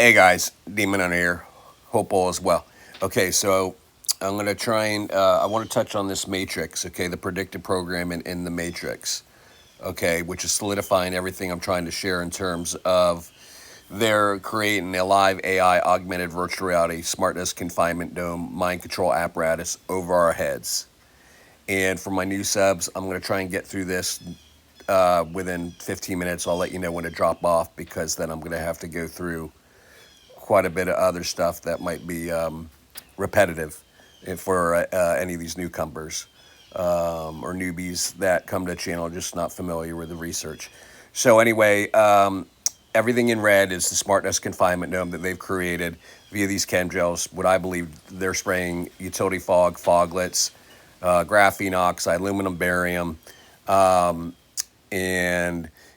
Hey guys, Demon on here. Hope all is well. Okay, so I'm gonna try and I want to touch on this matrix. Okay, the predictive programming in the matrix. Okay, which is solidifying everything I'm trying to share in terms of they're creating a live AI augmented virtual reality smartness confinement dome mind control apparatus over our heads. And for my new subs, I'm gonna try and get through this within 15 minutes. I'll let you know when to drop off because then I'm gonna have to go through quite a bit of other stuff that might be repetitive for any of these newcomers or newbies that come to the channel just not familiar with the research. So anyway, everything in red is the smartness confinement dome that they've created via these chemtrails. What I believe they're spraying utility fog, foglets, graphene oxide, aluminum barium, and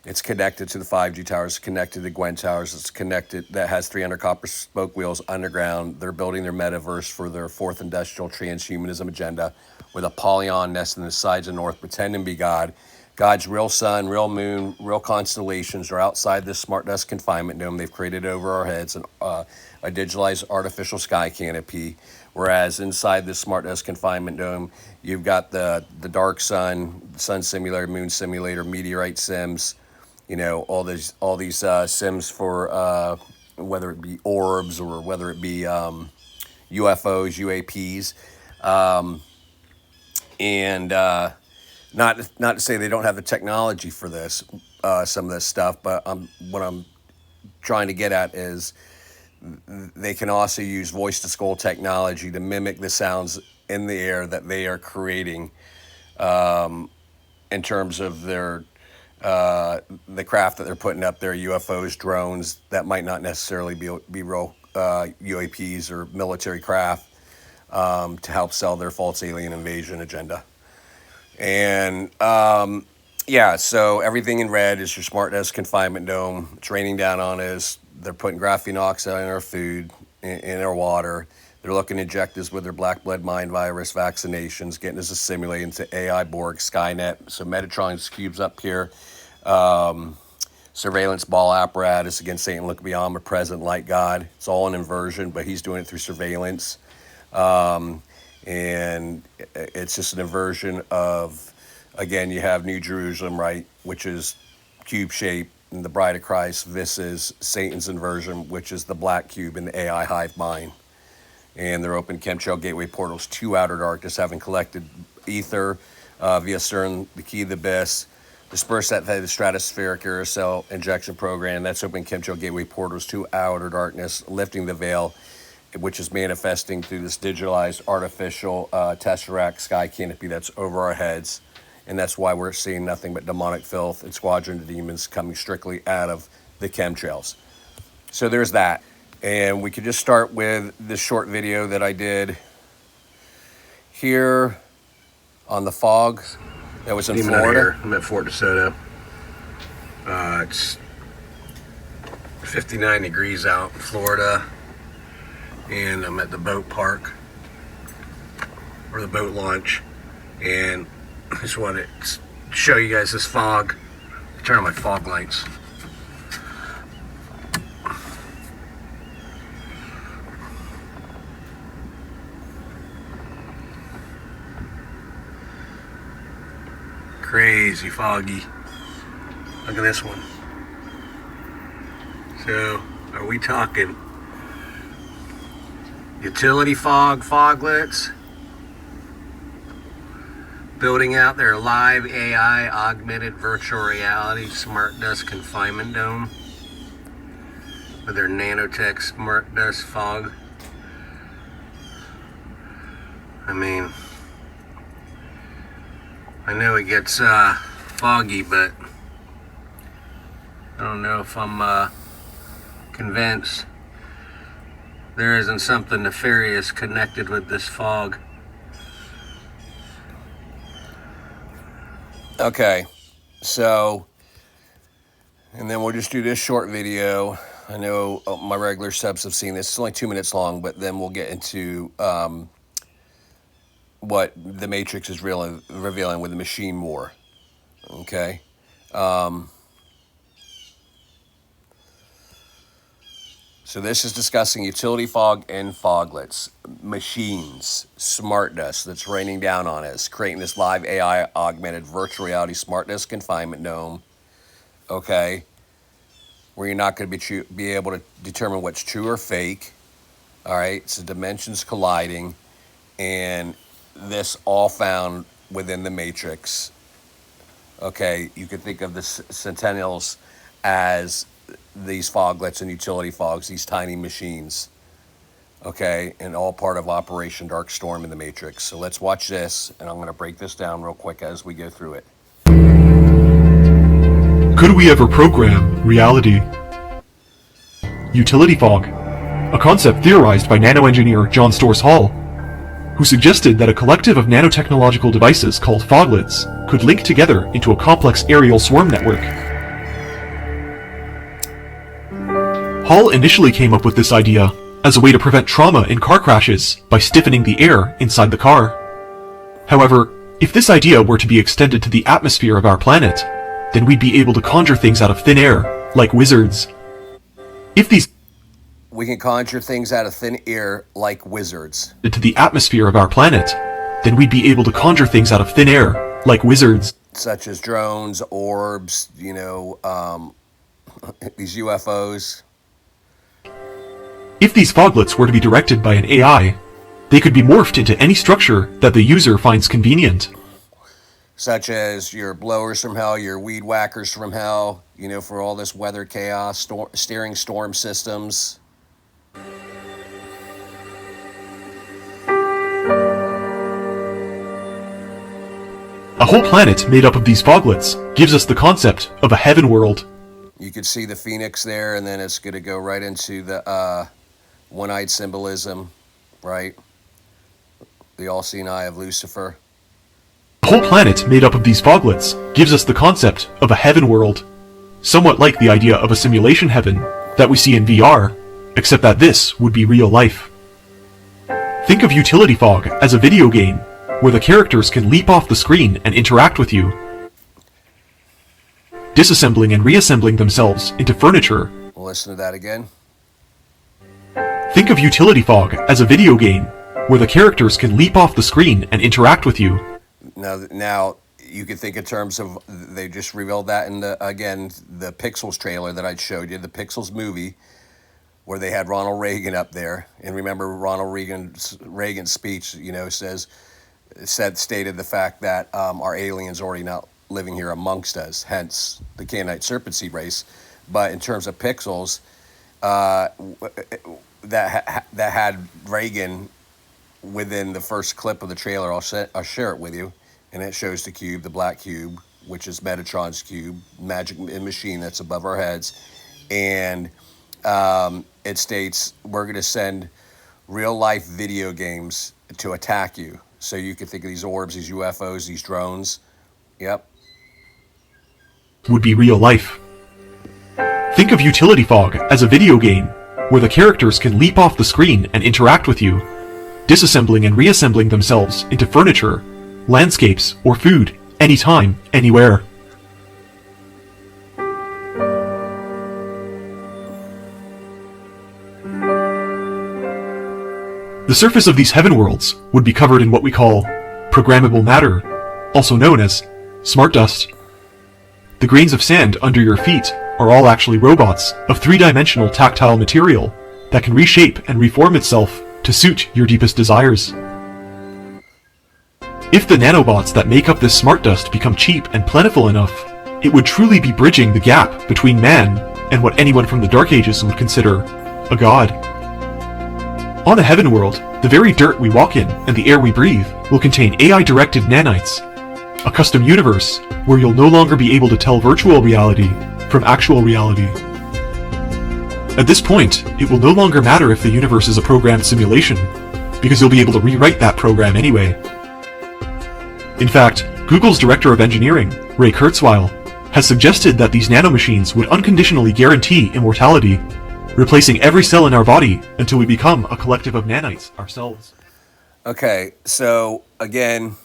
it's connected to the 5G towers, connected to Gwen towers. It's connected, that has 300 copper spoke wheels underground. They're building their metaverse for their fourth industrial transhumanism agenda with a polyon nest in the sides of north, pretending to be God. God's real sun, real moon, real constellations are outside this smart dust confinement dome they've created over our heads, and a digitalized artificial sky canopy. Whereas inside this smart dust confinement dome, you've got the dark sun simulator, moon simulator, meteorite sims, you know, all these sims for whether it be orbs or whether it be UFOs, UAPs, and not to say they don't have the technology for this, some of this stuff, but what I'm trying to get at is they can also use voice to skull technology to mimic the sounds in the air that they are creating in terms of their the craft that they're putting up there, UFOs, drones that might not necessarily be real UAPs or military craft, to help sell their false alien invasion agenda. And yeah, so everything in red is your smart desk confinement dome. It's raining down on us. They're putting graphene oxide in our food, in our water. They're looking to inject us with their black blood mind virus vaccinations, getting us assimilated into AI, Borg, Skynet. So Metatron's cubes up here. Surveillance ball apparatus against Satan, look beyond the present, light God. It's all an inversion, but he's doing it through surveillance. And it's just an inversion of, again, you have New Jerusalem, right, which is cube shape, and the bride of Christ. This is Satan's inversion, which is the black cube in the AI hive mind. And they're open chemtrail gateway portals to outer darkness, having collected ether via CERN, the key of the abyss, dispersed that through the stratospheric aerosol injection program. That's open chemtrail gateway portals to outer darkness, lifting the veil, which is manifesting through this digitalized artificial tesseract sky canopy that's over our heads. And that's why we're seeing nothing but demonic filth and squadron of demons coming strictly out of the chemtrails. So there's that. And we could just start with this short video that I did here on the fog that was in Florida. I'm at Fort DeSoto. It's 59 degrees out in Florida. And I'm at the boat park, or the boat launch. And I just want to show you guys this fog. Turn on my fog lights. Crazy foggy. Look at this one. So, are we talking utility fog, foglets, building out their live AI augmented virtual reality smart dust confinement dome with their nanotech smart dust fog? I mean, I know it gets foggy, but I don't know if I'm convinced there isn't something nefarious connected with this fog. Okay, so, and then we'll just do this short video. I know my regular subs have seen this. It's only 2 minutes long, but then we'll get into what the Matrix is revealing with the machine war. Okay. So this is discussing utility fog and foglets, machines, smart dust that's raining down on us, creating this live AI augmented virtual reality smart dust confinement dome. Okay, where you're not going to be able to determine what's true or fake. All right, so dimensions colliding, and this all found within the matrix. Okay, you could think of the Sentinels as these foglets and utility fogs, these tiny machines. Okay, and all part of Operation Dark Storm in the Matrix. So let's watch this, and I'm going to break this down real quick as we go through it. Could we ever program reality? Utility fog, a concept theorized by nanoengineer John Storrs Hall, who suggested that a collective of nanotechnological devices called foglets could link together into a complex aerial swarm network. Hall initially came up with this idea as a way to prevent trauma in car crashes by stiffening the air inside the car. However, if this idea were to be extended to the atmosphere of our planet, then we'd be able to conjure things out of thin air, like wizards. We can conjure things out of thin air like wizards. To the atmosphere of our planet, then we'd be able to conjure things out of thin air, like wizards. Such as drones, orbs, these UFOs. If these foglets were to be directed by an AI, they could be morphed into any structure that the user finds convenient. Such as your blowers from hell, your weed whackers from hell, for all this weather chaos, steering storm systems. A whole planet made up of these foglets gives us the concept of a heaven world. You could see the phoenix there, and then it's going to go right into the one-eyed symbolism, right? The all-seeing eye of Lucifer. A whole planet made up of these foglets gives us the concept of a heaven world, somewhat like the idea of a simulation heaven that we see in VR, except that this would be real life. Think of utility fog as a video game where the characters can leap off the screen and interact with you, disassembling and reassembling themselves into furniture. We'll listen to that again. Think of utility fog as a video game where the characters can leap off the screen and interact with you. Now you could think in terms of, they just revealed that in the Pixels trailer that I showed you, the Pixels movie, where they had Ronald Reagan up there. And remember Ronald Reagan's speech, stated the fact that our aliens already not living here amongst us, hence the Canaanite serpent seed race. But in terms of Pixels, that had Reagan within the first clip of the trailer. I'll share it with you, and it shows the cube, the black cube, which is Metatron's cube, magic machine that's above our heads, and it states we're going to send real life video games to attack you. So you can think of these orbs, these UFOs, these drones. Yep. Would be real life. Think of utility fog as a video game where the characters can leap off the screen and interact with you, disassembling and reassembling themselves into furniture, landscapes, or food, anytime, anywhere. The surface of these heaven worlds would be covered in what we call programmable matter, also known as smart dust. The grains of sand under your feet are all actually robots of three-dimensional tactile material that can reshape and reform itself to suit your deepest desires. If the nanobots that make up this smart dust become cheap and plentiful enough, it would truly be bridging the gap between man and what anyone from the Dark Ages would consider a god. On the heaven world, the very dirt we walk in and the air we breathe will contain AI-directed nanites, a custom universe where you'll no longer be able to tell virtual reality from actual reality. At this point, it will no longer matter if the universe is a programmed simulation, because you'll be able to rewrite that program anyway. In fact, Google's director of engineering, Ray Kurzweil, has suggested that these nanomachines would unconditionally guarantee immortality, replacing every cell in our body until we become a collective of nanites ourselves. Okay, so again,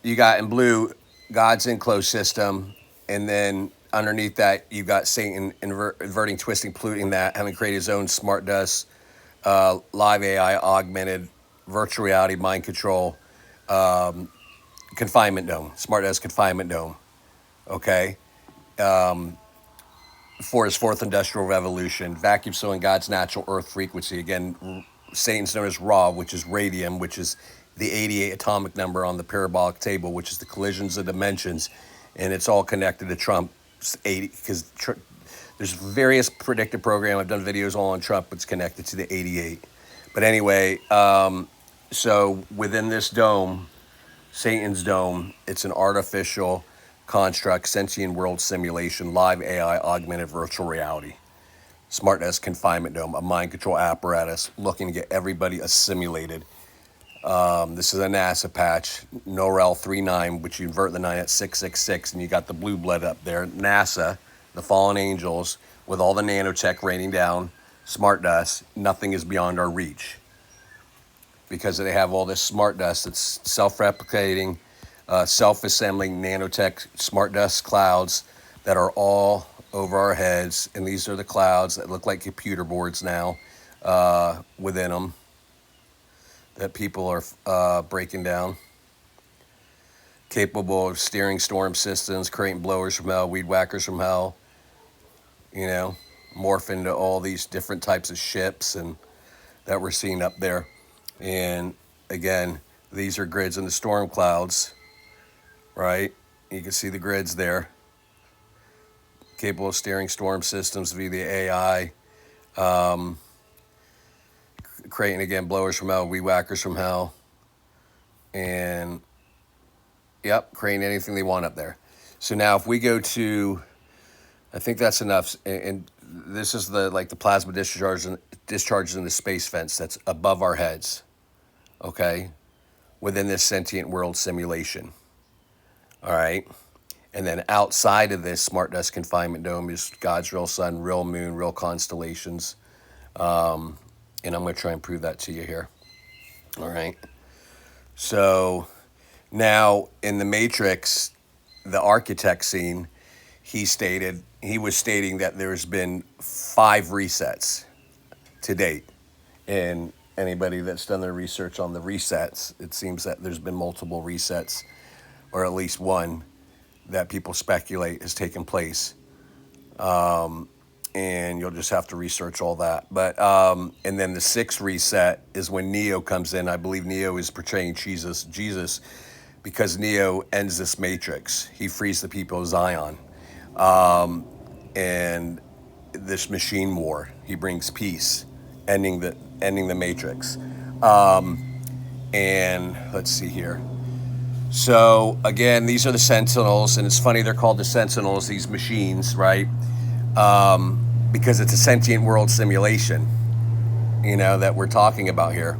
you got in blue God's enclosed system, and then underneath that, you've got Satan inverting, twisting, polluting that, having created his own smart dust, live AI, augmented, virtual reality, mind control, confinement dome, smart dust confinement dome. Okay, for his fourth industrial revolution, vacuum sealing God's natural Earth frequency. Again, Satan's known as Ra, which is radium, which is the 88 atomic number on the parabolic table, which is the collisions of dimensions, and it's all connected to Trump's 80 because there's various predictive program. I've done videos all on Trump. It's connected to the 88. But anyway, so within this dome, Satan's dome, it's an artificial construct, sentient world simulation, live AI, augmented virtual reality, smartness confinement dome, a mind control apparatus looking to get everybody assimilated. This is a NASA patch, NOREL 39, which you invert the 9 at 666, and you got the blue blood up there. NASA, the fallen angels, with all the nanotech raining down, smart dust, nothing is beyond our reach. Because they have all this smart dust that's self-replicating, self-assembling nanotech smart dust clouds that are all over our heads. And these are the clouds that look like computer boards now within them that people are breaking down. Capable of steering storm systems, creating blowers from hell, weed whackers from hell, morph into all these different types of ships and that we're seeing up there. And again, these are grids in the storm clouds, right? You can see the grids there. Capable of steering storm systems via the AI. Creating, again, blowers from hell, weed whackers from hell. And, yep, creating anything they want up there. So now if we go to, I think that's enough. And this is the plasma discharges in the space fence that's above our heads. Okay, within this sentient world simulation. All right, and then outside of this smart dust confinement dome is God's real sun, real moon, real constellations. And I'm going to try and prove that to you here. All right. So now in the Matrix, the architect scene, he was stating that there's been 5 resets to date. And anybody that's done their research on the resets, it seems that there's been multiple resets, or at least one that people speculate has taken place. And you'll just have to research all that. But and then the 6th reset is when Neo comes in. I believe Neo is portraying Jesus, because Neo ends this matrix. He frees the people of Zion. And this machine war, he brings peace, ending the matrix. And let's see here. So again, these are the Sentinels, and it's funny they're called the Sentinels, these machines, right? Because it's a sentient world simulation, that we're talking about here.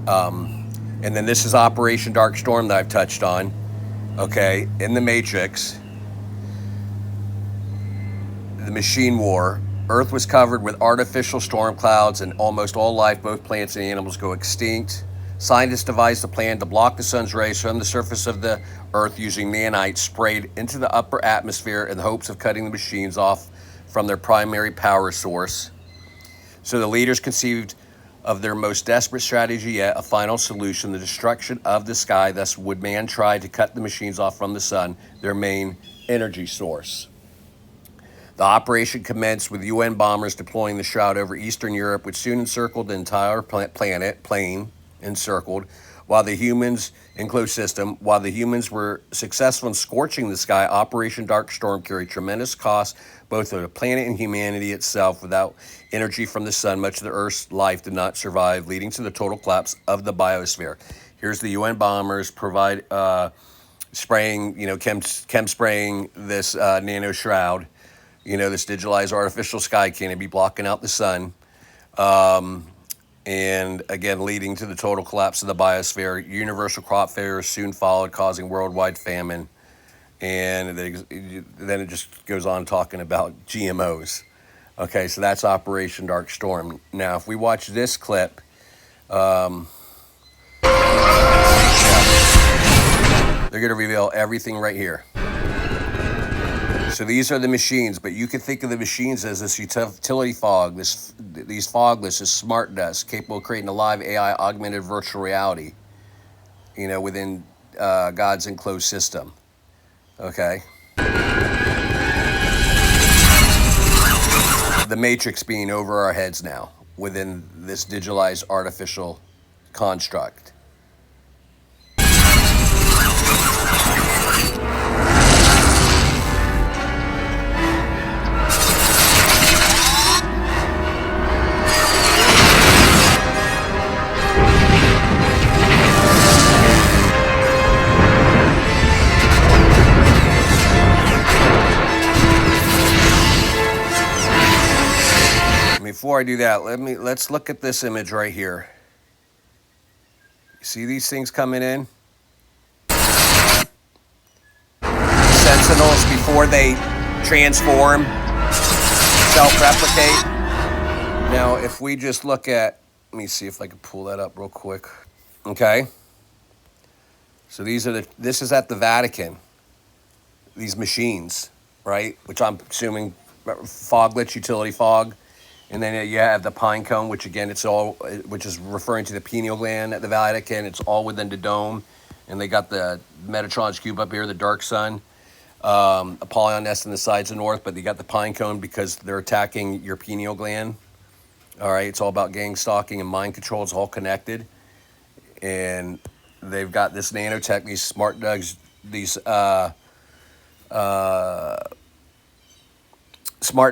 And then this is Operation Dark Storm that I've touched on, okay, in the Matrix. The machine war. Earth was covered with artificial storm clouds and almost all life, both plants and animals, go extinct. Scientists devised a plan to block the sun's rays from the surface of the Earth using nanites sprayed into the upper atmosphere in the hopes of cutting the machines off from their primary power source. So the leaders conceived of their most desperate strategy yet, a final solution, the destruction of the sky. Thus would man try to cut the machines off from the sun, their main energy source. The operation commenced with UN bombers deploying the shroud over Eastern Europe, which soon encircled the entire plane encircled, while the humans were successful in scorching the sky. Operation Dark Storm carried tremendous cost, both of the planet and humanity itself. Without energy from the sun, much of the Earth's life did not survive, leading to the total collapse of the biosphere. Here's the UN bombers spraying, chem spraying this nano shroud. This digitalized artificial sky canopy blocking out the sun. And again, leading to the total collapse of the biosphere. Universal crop failure soon followed, causing worldwide famine. And then it just goes on talking about GMOs. Okay, so that's Operation Dark Storm. Now, if we watch this clip, they're going to reveal everything right here. So these are the machines, but you can think of the machines as this utility fog, these foglets, this smart desk, capable of creating a live AI augmented virtual reality, within God's enclosed system. Okay. The matrix being over our heads now within this digitalized artificial construct. Before I do that, let's look at this image right here. You see these things coming in? Sentinels before they transform, self-replicate. Now, if we just look at, let me see if I can pull that up real quick. Okay. So this is at the Vatican. These machines, right? Which I'm assuming foglets, utility fog. And then you have the pine cone, which again, which is referring to the pineal gland at the Vatican. It's all within the dome. And they got the Metatron's cube up here, the dark sun, Apollyon nest in the sides of the north, but they got the pine cone because they're attacking your pineal gland. All right, it's all about gang stalking and mind control. It's all connected. And they've got this nanotech, these smart drugs, these smart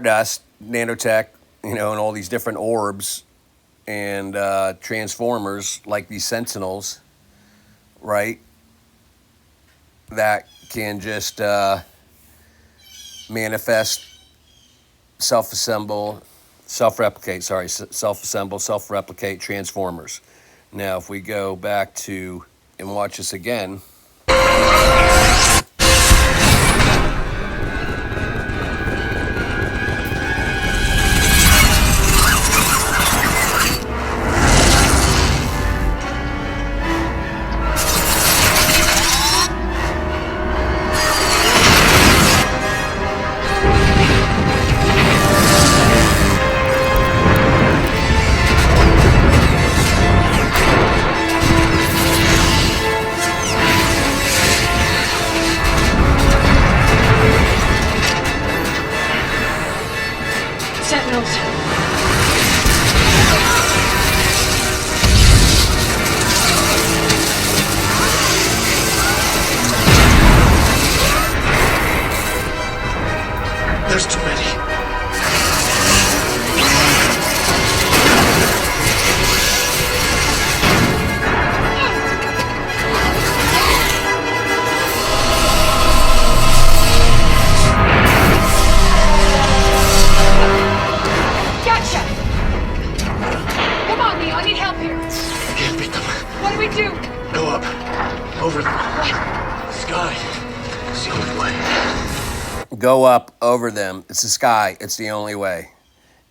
dust, nanotech, and all these different orbs and transformers like these Sentinels, right? That can just manifest, self-assemble, self-replicate transformers. Now, if we go back to and watch this again. Sentinels. There's too many. Gotcha! Come on, Leo, I need help here. I can't beat them. What do we do? Go up. Over them. What? Sky. It's the only way. Go up over them. It's the sky. It's the only way.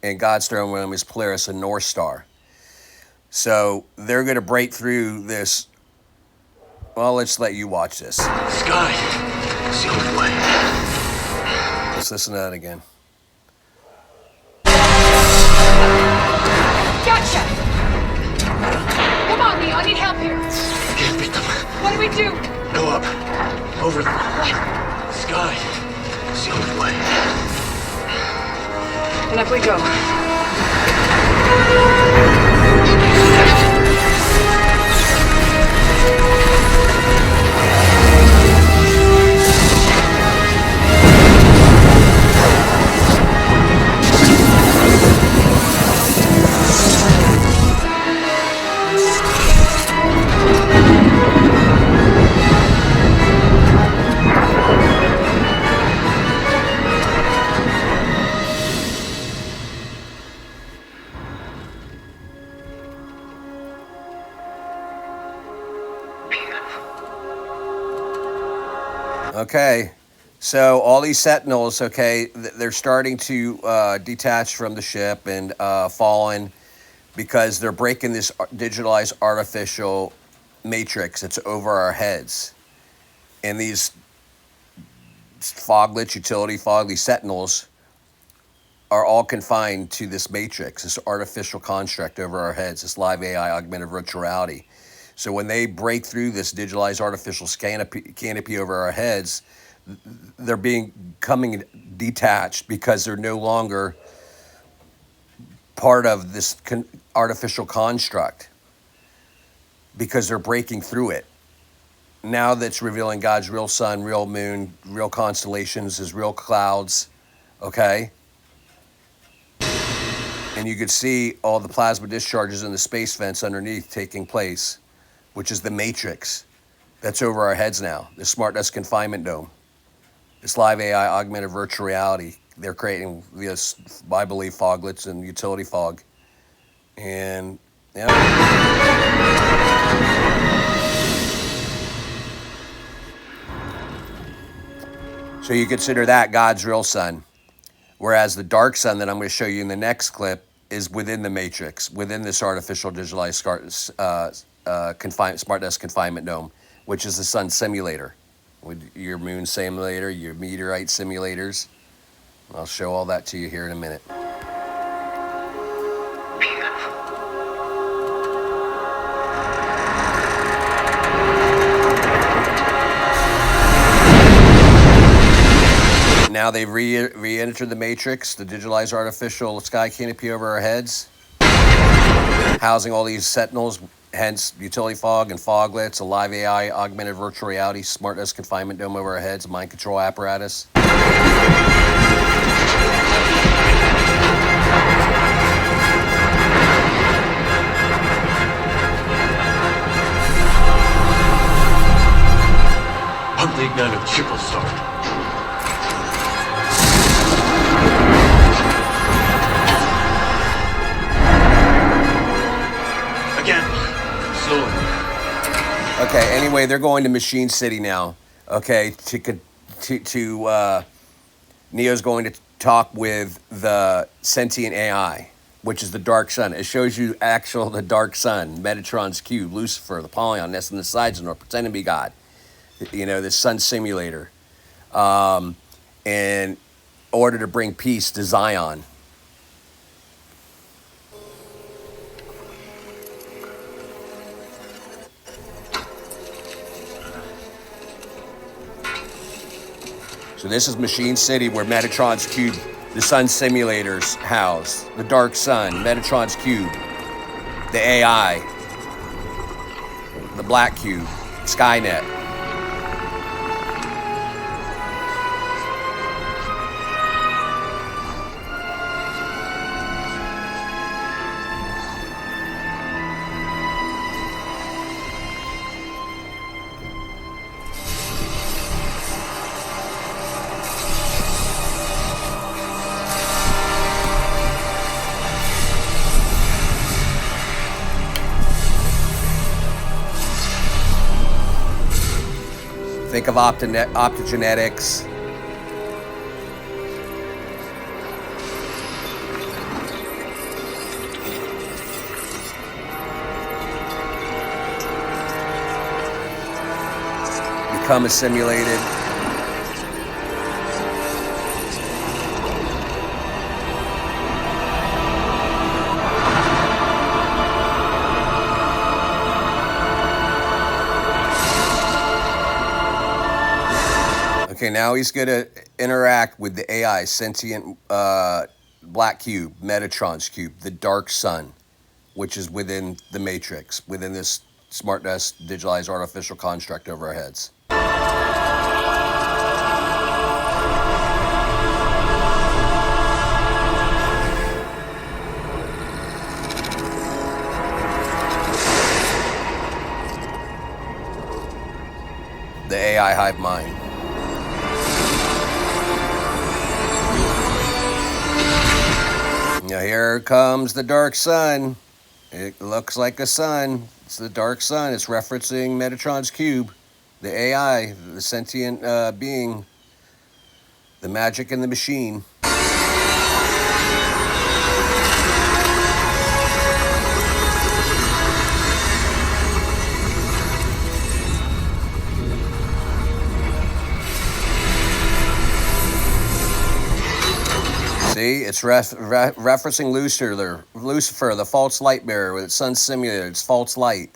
And God's throne room is Polaris, a North Star. So they're going to break through this. Well, let's let you watch this. Sky. It's the only way. Let's listen to that again. Gotcha! Come on, Leo, I need help here. I can't beat them. What do we do? Go up. Over them. What? Sky. It's the only way. And up we go. Okay, so all these Sentinels, okay, they're starting to detach from the ship and fallen because they're breaking this digitalized artificial matrix that's over our heads. And these Foglets, utility fog, these Sentinels are all confined to this matrix, this artificial construct over our heads, this live AI augmented virtual reality. So when they break through this digitalized artificial canopy over our heads, they're coming detached because they're no longer part of this artificial construct, because they're breaking through it. Now that's revealing God's real sun, real moon, real constellations, his real clouds, okay? And you could see all the plasma discharges in the space vents underneath taking place, which is the matrix that's over our heads now, the smart dust confinement dome, this live AI augmented virtual reality. They're creating this, I believe, foglets and utility fog. And, yeah. So you consider that God's real sun. Whereas the dark sun that I'm going to show you in the next clip is within the matrix, within this artificial digitalized smart dust confinement dome, which is the sun simulator, with your moon simulator, your meteorite simulators. I'll show all that to you here in a minute. Now they've re-entered the matrix, the digitalized artificial sky canopy over our heads, housing all these Sentinels, hence utility fog and foglets, a live AI, augmented virtual reality, smart dust confinement dome over our heads, a mind control apparatus. Pump the ignited chip will start. Okay, anyway, they're going to Machine City now. Okay, Neo's going to talk with the Sentient AI, which is the dark sun. It shows you the dark sun, Metatron's cube, Lucifer, the Polyon, nest in the sides, and pretending to be God. You know, this sun simulator. In order to bring peace to Zion. So this is Machine City, where Metatron's cube, the sun simulators house, the dark sun, Metatron's cube, the AI, the black cube, Skynet. Think of optogenetics. Become assimilated. Okay, now he's going to interact with the AI, sentient black cube, Metatron's cube, the dark sun, which is within the matrix, within this smart dust digitalized artificial construct over our heads. The AI hive mind. Now here comes the dark sun. It looks like a sun. It's the dark sun. It's referencing Metatron's cube, the AI, the sentient being, the magic in the machine. See, it's referencing Lucifer, the false light bearer with its sun simulator, its false light.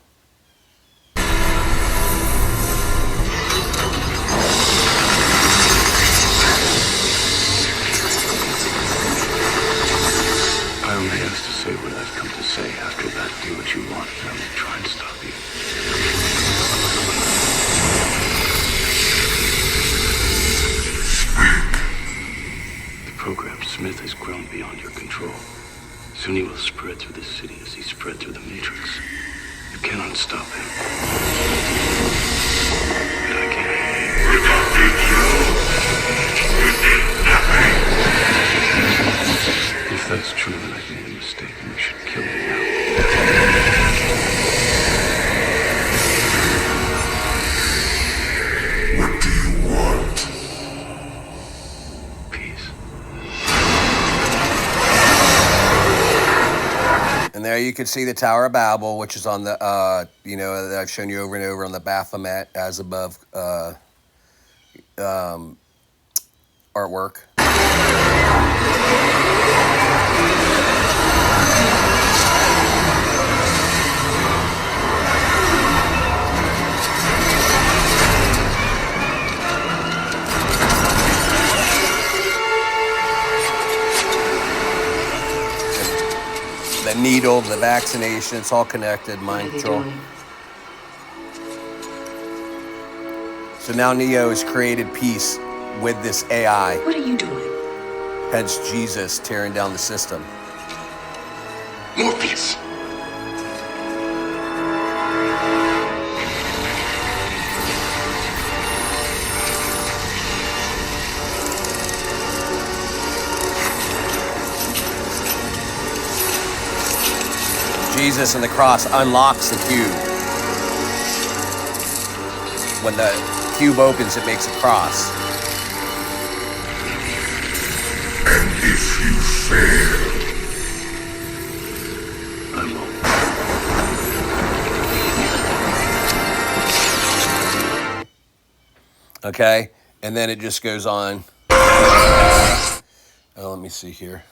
I only have to say what I've come to say. After that, do what you want. I won't try and stop you. The program Smith has grown beyond your control. Soon he will spread through the city as he spread through the Matrix. You cannot stop him. But I can. If that's true, then I've made a mistake and you should kill me now. What do you want? Peace. And there you can see the Tower of Babel, which is on the, that I've shown you over and over on the Baphomet as above artwork. The needle, the vaccination, it's all connected, mind control. So now Neo has created peace with this AI. What are you doing? Hence Jesus tearing down the system. Morpheus! Jesus and the cross unlocks the cube. When the cube opens, it makes a cross. And if you fail, I won't. Okay? And then it just goes on. Let me see here.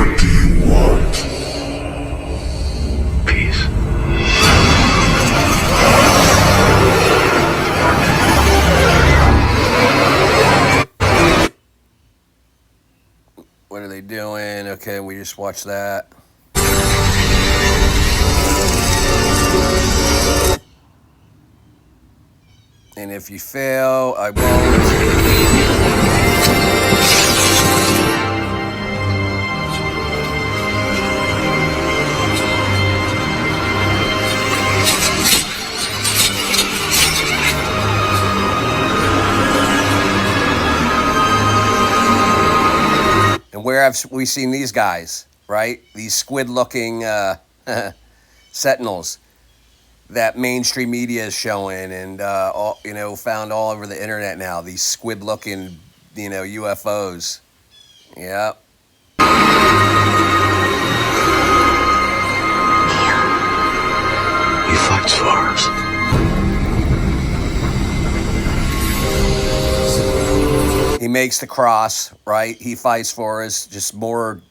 what do you want? Peace. What are they doing? Okay, we just watched that. And if you fail, I won't. And where have we seen these guys, right? These squid-looking Sentinels that mainstream media is showing, and found all over the internet now. These squid-looking, UFOs. Yep. He fights for us. He makes the cross, right? He fights for us. Just more,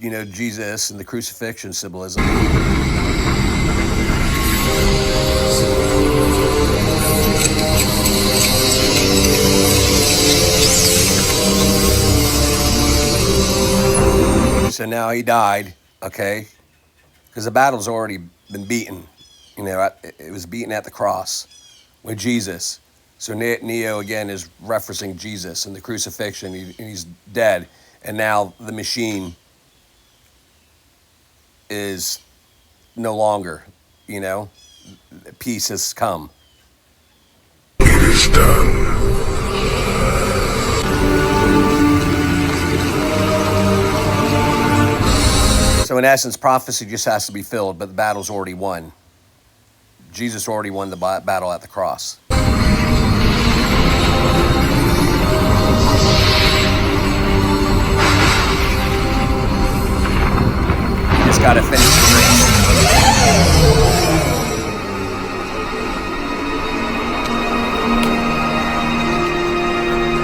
Jesus and the crucifixion symbolism. So now he died, okay? Because the battle's already been beaten. It was beaten at the cross with Jesus. So Neo, again, is referencing Jesus and the crucifixion. He's dead. And now the machine is no longer, peace has come. It is done. So in essence, prophecy just has to be filled, but the battle's already won. Jesus already won the battle at the cross. just got to finish the race.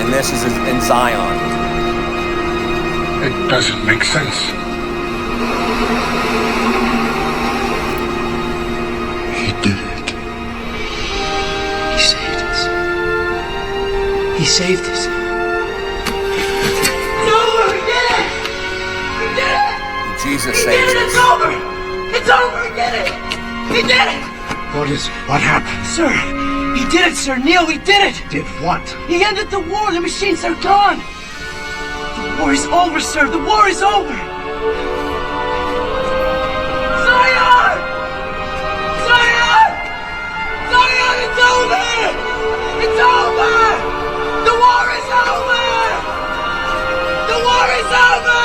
And this is in Zion. It doesn't make sense. He did it. He saved us. He saved us. It's over! We did it! We did it! Jesus He saves did it! us. It's over! It's over! We did it! We did it! What is it? What happened? Sir, he did it, Sir. Neil, we did it. Did what? He ended the war. The machines are gone. The war is over, sir. The war is over. Zion! Zion! Zion, it's over! It's over! The war is over! The war is over!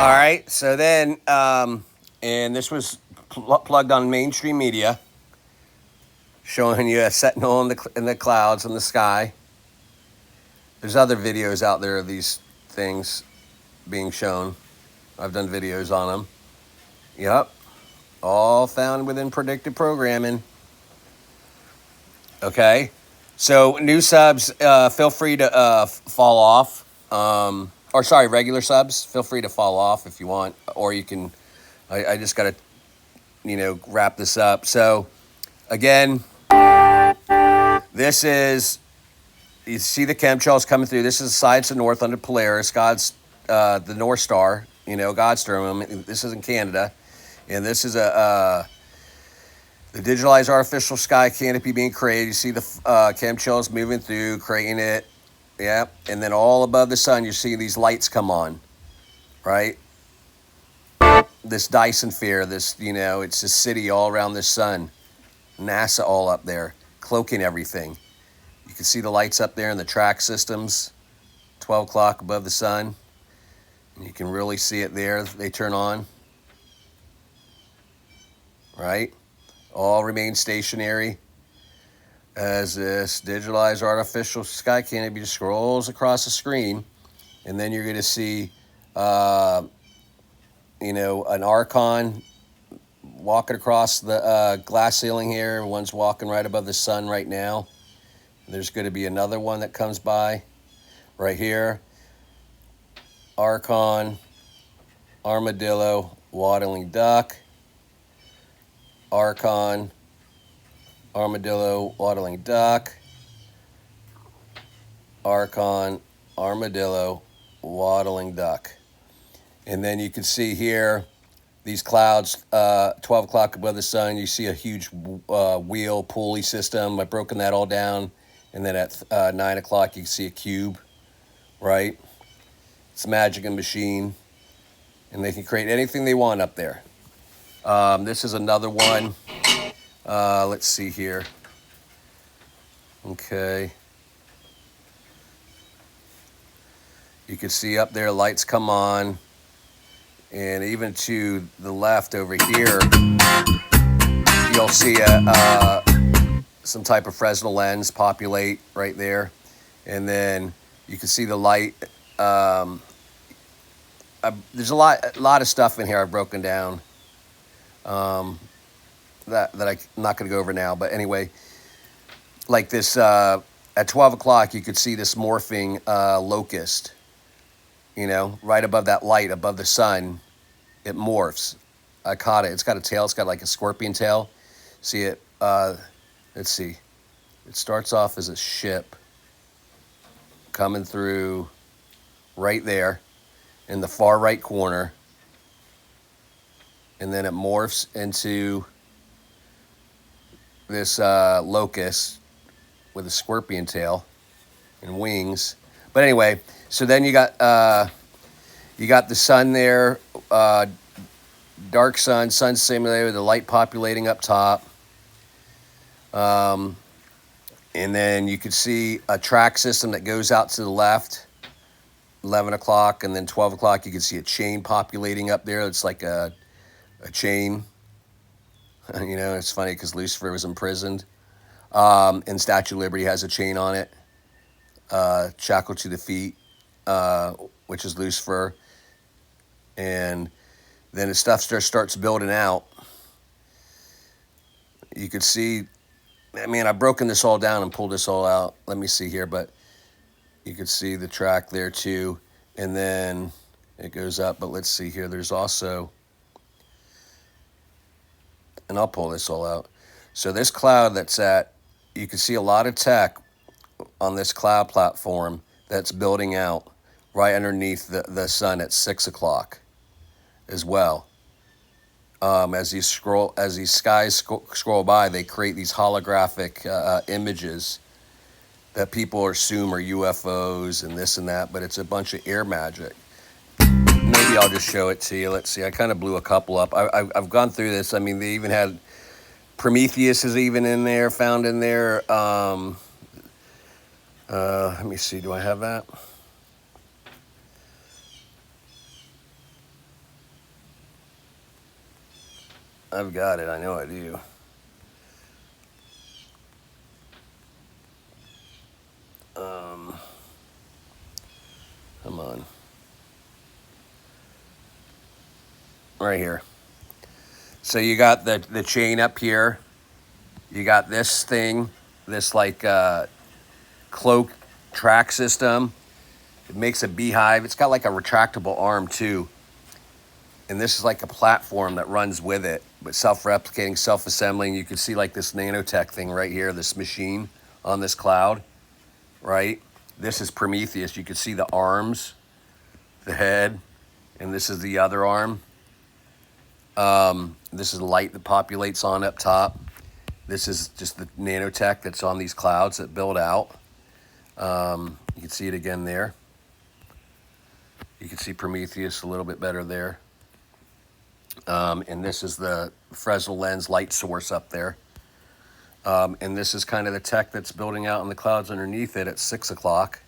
All right, so then, and this was plugged on mainstream media, showing you a sentinel in the clouds in the sky. There's other videos out there of these things being shown. I've done videos on them. Yep, all found within predictive programming. Okay, so new subs, feel free to fall off. Or sorry, regular subs, feel free to fall off if you want, or you can. I just got to, wrap this up. So, again, this is, you see the chemtrails coming through. This is the sides of north under Polaris, God's, the North Star, God's term. This is in Canada, and this is the digitalized artificial sky canopy being created. You see the chemtrails moving through, creating it. Yeah, and then all above the sun, you see these lights come on, right? This Dyson sphere, this, it's a city all around the sun. NASA all up there, cloaking everything. You can see the lights up there in the track systems, 12 o'clock above the sun. And you can really see it there. They turn on, right? All remain stationary. As this digitalized artificial sky canopy just scrolls across the screen, and then you're going to see, an Archon walking across the glass ceiling here. One's walking right above the sun right now. There's going to be another one that comes by right here. Archon, armadillo, waddling duck. Archon, armadillo, waddling duck. Archon, armadillo, waddling duck. And then you can see here, these clouds, 12 o'clock above the sun, you see a huge wheel pulley system. I've broken that all down. And then at 9 o'clock, you can see a cube, right? It's a magic machine. And they can create anything they want up there. This is another one. Let's see here. Okay. You can see up there, lights come on. And even to the left over here, you'll see some type of Fresnel lens populate right there. And then you can see the light. There's a lot of stuff in here I've broken down. That I'm not going to go over now. But anyway, like this, at 12 o'clock, you could see this morphing locust, right above that light, above the sun. It morphs. I caught it. It's got a tail. It's got like a scorpion tail. See it? Let's see. It starts off as a ship coming through right there in the far right corner. And then it morphs into this locust with a scorpion tail and wings. But anyway, so then you got the sun there, dark sun simulator, the light populating up top. And then you could see a track system that goes out to the left, 11 o'clock, and then 12 o'clock, you can see a chain populating up there. It's like a chain. It's funny because Lucifer was imprisoned. And Statue of Liberty has a chain on it, shackled to the feet, which is Lucifer. And then the stuff starts building out. You could see, I mean, I've broken this all down and pulled this all out. Let me see here, but you could see the track there too. And then it goes up, but let's see here. There's also, and I'll pull this all out. So this cloud that's you can see a lot of tech on this cloud platform that's building out right underneath the sun at 6 o'clock as well. As these skies scroll by, they create these holographic images that people assume are UFOs and this and that, but it's a bunch of air magic. Maybe I'll just show it to you. Let's see. I kind of blew a couple up. I've gone through this. I mean, they even had Prometheus is even in there, found in there. Let me see. Do I have that? I've got it. I know I do. Come on. Right here. So you got the chain up here. You got this thing, this like cloak track system. It makes a beehive. It's got like a retractable arm too. And this is like a platform that runs with it, but self-replicating, self-assembling. You can see like this nanotech thing right here, this machine on this cloud, right? This is Prometheus. You can see the arms, the head, and this is the other arm. This is light that populates on up top. This is just the nanotech that's on these clouds that build out. You can see it again there. You can see Prometheus a little bit better there. And this is the Fresnel lens light source up there. And this is kind of the tech that's building out in the clouds underneath it at 6 o'clock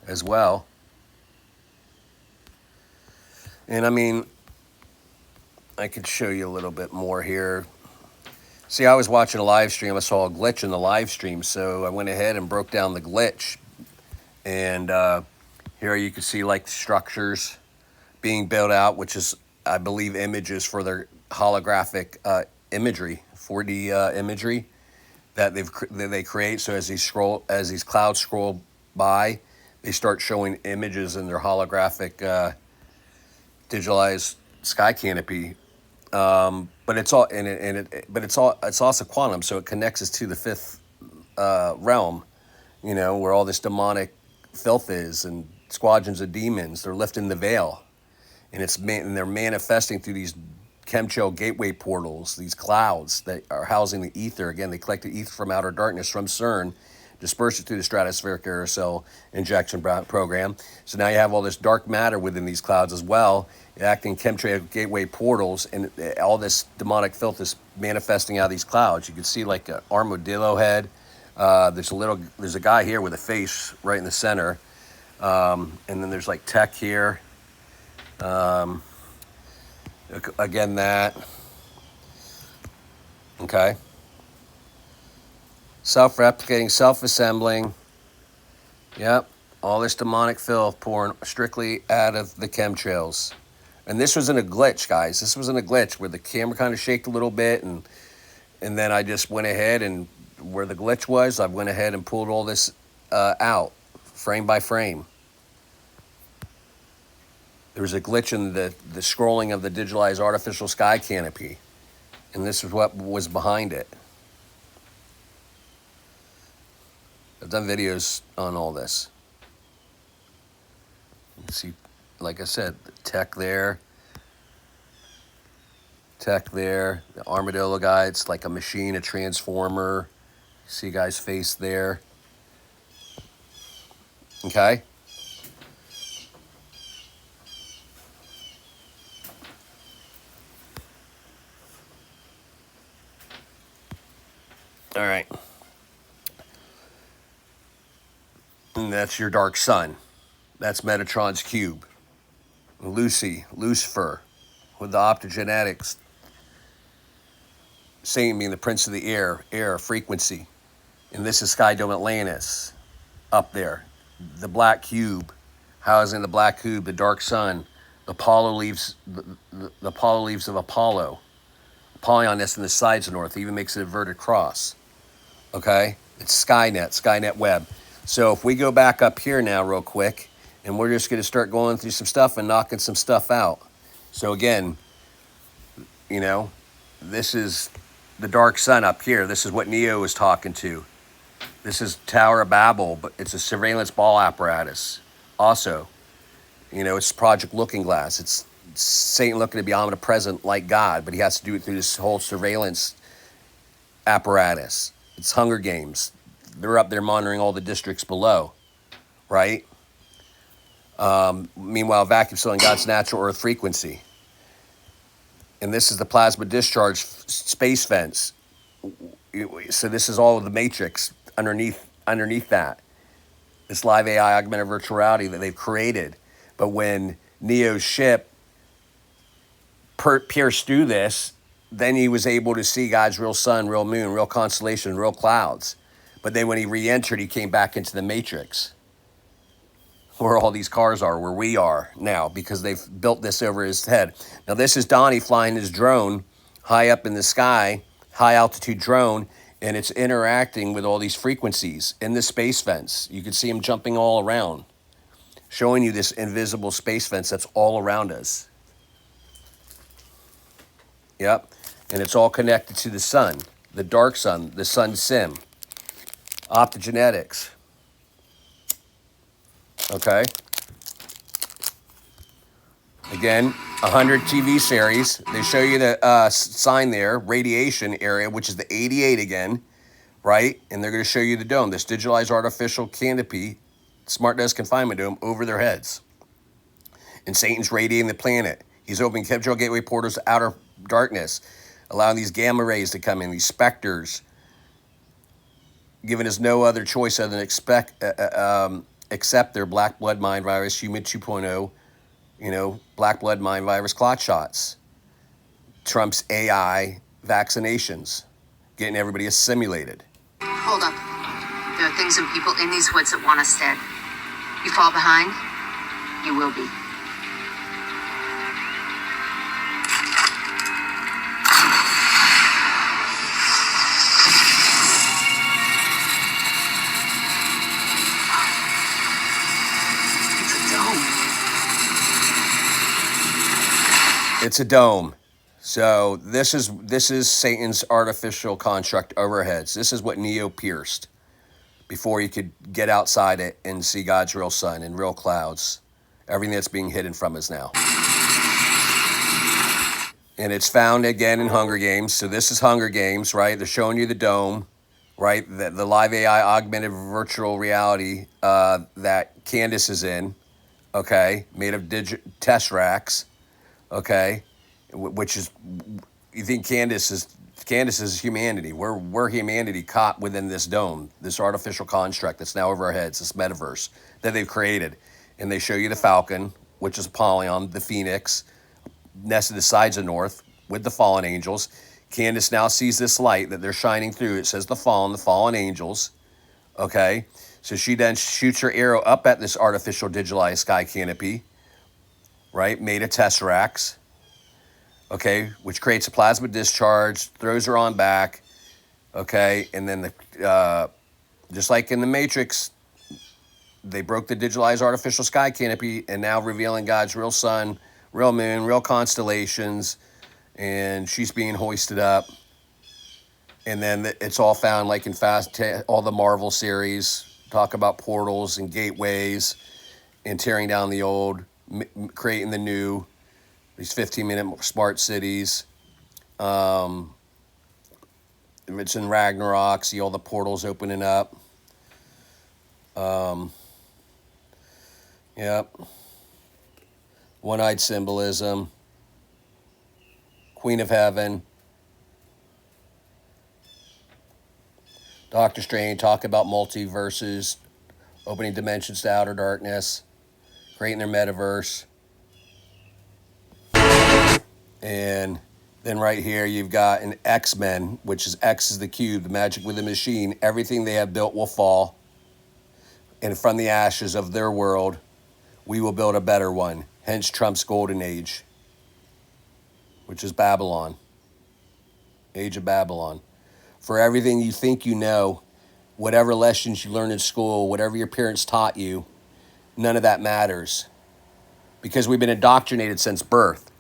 as well. And I mean, I could show you a little bit more here. See, I was watching a live stream. I saw a glitch in the live stream, so I went ahead and broke down the glitch. And here you can see like the structures being built out, which is, I believe, images for their holographic imagery, 4D imagery that they create. So as these clouds scroll by, they start showing images in their holographic digitalized sky canopy. But it's all it's also quantum, so it connects us to the fifth realm, you know, where all this demonic filth is and squadrons of demons. They're lifting the veil, and they're manifesting through these chemtrail gateway portals, these clouds that are housing the ether. Again, they collect the ether from outer darkness from CERN, disperse it through the stratospheric aerosol injection program. So now you have all this dark matter within these clouds as well, acting chemtrail gateway portals, and all this demonic filth is manifesting out of these clouds. You can see like an armadillo head. There's a guy here with a face right in the center, and then there's like tech here. Again, that. Okay. Self-replicating, self-assembling. Yep. All this demonic filth pouring strictly out of the chemtrails. And this wasn't a glitch, guys. This wasn't a glitch where the camera kind of shaked a little bit, and then I just went ahead, and where the glitch was, I went ahead and pulled all this out, frame by frame. There was a glitch in the scrolling of the digitalized artificial sky canopy, and this is what was behind it. I've done videos on all this. You can see, like I said, the tech there, the armadillo guy. It's like a machine, a transformer. See a guy's face there. Okay. All right. And that's your dark sun. That's Metatron's cube. Lucifer, with the optogenetics. Satan being the prince of the air frequency. And this is Sky Dome Atlantis up there. The black cube, housing the black cube, the dark sun, the Apollo leaves, the Apollo leaves of Apollo. Apollyon nest in the sides of North, even makes an inverted cross. Okay? It's Skynet web. So if we go back up here now real quick, and we're just going to start going through some stuff and knocking some stuff out. So again, you know, this is the dark sun up here. This is what Neo is talking to. This is Tower of Babel, but it's a surveillance ball apparatus. Also, you know, it's Project Looking Glass. It's Satan looking to be omnipresent like God, but he has to do it through this whole surveillance apparatus. It's Hunger Games. They're up there monitoring all the districts below, right? Meanwhile, vacuum sealing God's natural Earth frequency. And this is the plasma discharge space fence. So this is all of the matrix underneath that. This live AI augmented virtual reality that they've created. But when Neo's ship pierced through this, then he was able to see God's real sun, real moon, real constellation, real clouds. But then when he re-entered, he came back into the matrix, where all these cars are, where we are now, because they've built this over his head. Now this is Donnie flying his drone high up in the sky, high altitude drone, and it's interacting with all these frequencies in the space fence. You can see him jumping all around, showing you this invisible space fence that's all around us. Yep, and it's all connected to the sun, the dark sun, the sun sim, optogenetics. Okay. Again, 100 TV series. They show you the sign there, radiation area, which is the 88 again, right? And they're going to show you the dome, this digitalized artificial canopy, smart desk confinement dome over their heads. And Satan's radiating the planet. He's opening chemtrail gateway portals to outer darkness, allowing these gamma rays to come in, these specters, giving us no other choice other than accept their black blood mind virus, human 2.0, you know, black blood mind virus clot shots, Trump's AI vaccinations, getting everybody assimilated. Hold up. There are things and people in these woods that want us dead. You fall behind, you will be. It's a dome. So this is Satan's artificial construct overheads. This is what Neo pierced before he could get outside it and see God's real sun and real clouds. Everything that's being hidden from us now. And it's found again in Hunger Games. So this is Hunger Games, right? They're showing you the dome, right? The live AI augmented virtual reality that Candace is in, okay? Made of tesseracts. Okay, which is, you think Candace is humanity. We're humanity caught within this dome, this artificial construct that's now over our heads, this metaverse that they've created. And they show you the Falcon, which is Apollyon, the Phoenix, nested the sides of North with the fallen angels. Candace now sees this light that they're shining through. It says the fallen angels. Okay, so she then shoots her arrow up at this artificial digitalized sky canopy, right, made of tesseracts, okay, which creates a plasma discharge, throws her on back, okay, and then just like in the Matrix, they broke the digitalized artificial sky canopy and now revealing God's real sun, real moon, real constellations, and she's being hoisted up. And then it's all found like in all the Marvel series, talk about portals and gateways and tearing down the old, creating the new, these 15-minute smart cities. If it's in Ragnarok, see all the portals opening up. Yep. One-eyed symbolism. Queen of Heaven. Doctor Strange, talk about multiverses, opening dimensions to outer darkness, creating their metaverse. And Then right here, you've got an X-Men, which is X is the cube, the magic within the machine. Everything they have built will fall. And from the ashes of their world, we will build a better one. Hence Trump's golden age, which is Babylon. Age of Babylon. For everything you think you know, whatever lessons you learned in school, whatever your parents taught you, none of that matters. Because we've been indoctrinated since birth.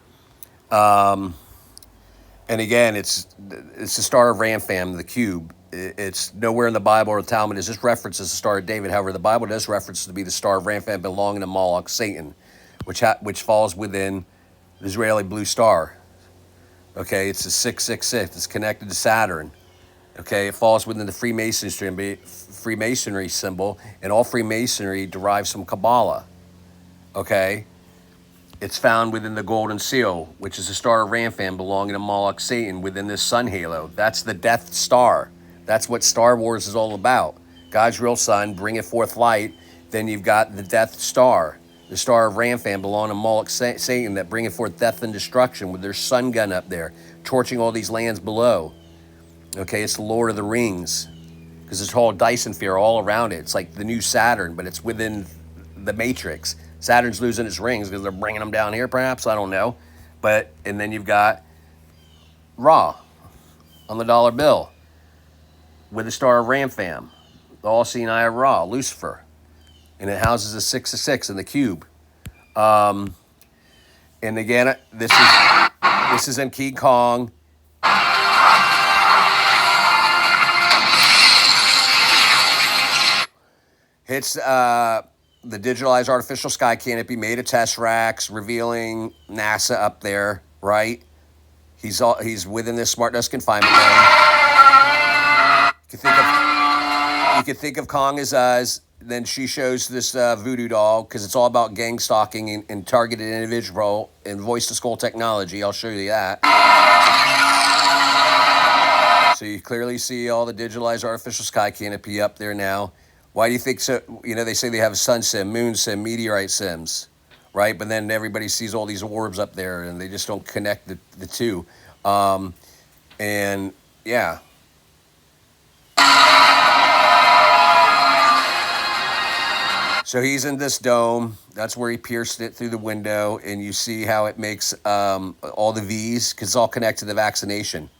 And again, it's the Star of Rampham, the cube. It's nowhere in the Bible or the Talmud. It just references the Star of David. However, the Bible does reference it to be the Star of Rampham belonging to Moloch, Satan, which falls within the Israeli blue star. Okay, it's a 666. It's connected to Saturn. Okay, it falls within the Freemasonry symbol, and all Freemasonry derives from Kabbalah. Okay, it's found within the Golden Seal, which is the Star of Rampham belonging to Moloch, Satan, within this sun halo. That's the Death Star. That's what Star Wars is all about. God's real sun, bringeth forth light. Then you've got the Death Star, the Star of Rampham belonging to Moloch, Satan, that bringeth forth death and destruction with their sun gun up there, torching all these lands below. Okay, it's the Lord of the Rings, because it's all Dyson sphere all around it. It's like the new Saturn, but it's within the Matrix. Saturn's losing its rings because they're bringing them down here, perhaps. I don't know. And then you've got Ra on the dollar bill with the Star of Rampham, the all-seeing eye of Ra, Lucifer. And it houses a 666 in the cube. And again, this is in King Kong. Hits the digitalized artificial sky canopy, made of Tesseracts, revealing NASA up there, right? He's within this smart dust confinement zone. You could think of Kong as us. Then she shows this voodoo doll, because it's all about gang stalking and targeted individual and voice to skull technology. I'll show you that. So you clearly see all the digitalized artificial sky canopy up there now. Why do you think so? You know, they say they have sun sim, moon sim, meteorite sims, right? But then everybody sees all these orbs up there, and they just don't connect the two. And yeah. So he's in this dome. That's where he pierced it through the window, and you see how it makes all the V's, because it's all connected to the vaccination.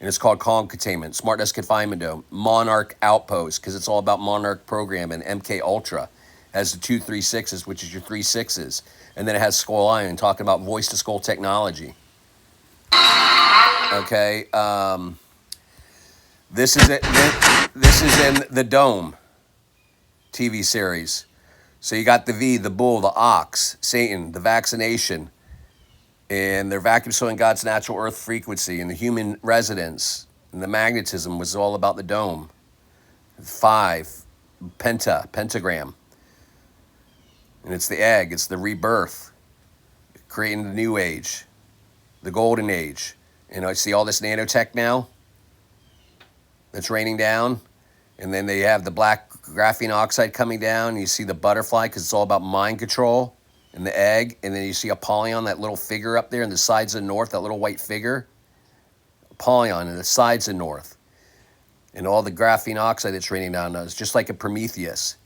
And it's called Kong Containment, Smart Desk Confinement Dome, Monarch Outpost, because it's all about Monarch Program, and MK Ultra has the 236s, which is your 36s. And then it has Skull Iron, talking about voice to skull technology. Okay, this is it. This is in the Dome TV series. So you got the V, the bull, the ox, Satan, the vaccination, and their vacuum sealing God's natural earth frequency, and the human residence, and the magnetism was all about the dome. 5, pentagram. And it's the egg, it's the rebirth, creating the new age, the golden age. And I see all this nanotech now that's raining down. And then they have the black graphene oxide coming down. And you see the butterfly, because it's all about mind control, and the egg. And then you see Apollyon, that little figure up there in the sides of the north, that little white figure. Apollyon in the sides of north. And all the graphene oxide that's raining down now. It's just like a Prometheus.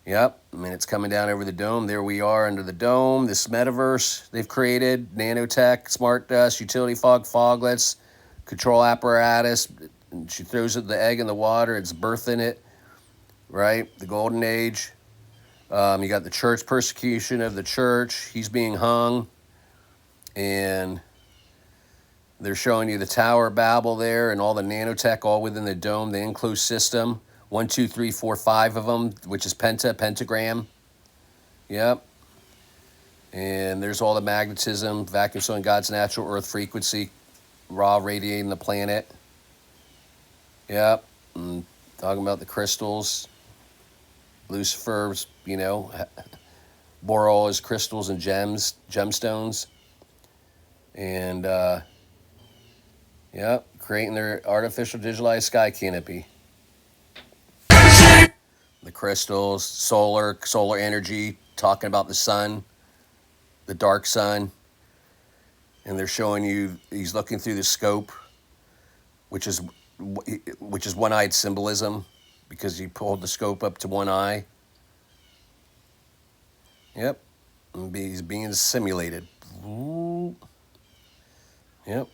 Yep, I mean, it's coming down over the dome. There we are under the dome. This metaverse they've created, nanotech, smart dust, utility fog, foglets, control apparatus. And she throws the egg in the water. It's birthing it, right? The golden age. You got the church persecution of the church. He's being hung. And they're showing you the Tower of Babel there and all the nanotech all within the dome, the enclosed system. 1, 2, 3, 4, 5 of them, which is pentagram. Yep. And there's all the magnetism, vacuum sealing God's natural earth frequency, raw radiating the planet. Yep. And talking about the crystals. Lucifer's, Boral is crystals and gemstones. And, yep, creating their artificial digitalized sky canopy. The crystals, solar energy, talking about the sun, the dark sun. And they're showing you he's looking through the scope, which is one-eyed symbolism, because he pulled the scope up to one eye. Yep, and he's being simulated. Yep.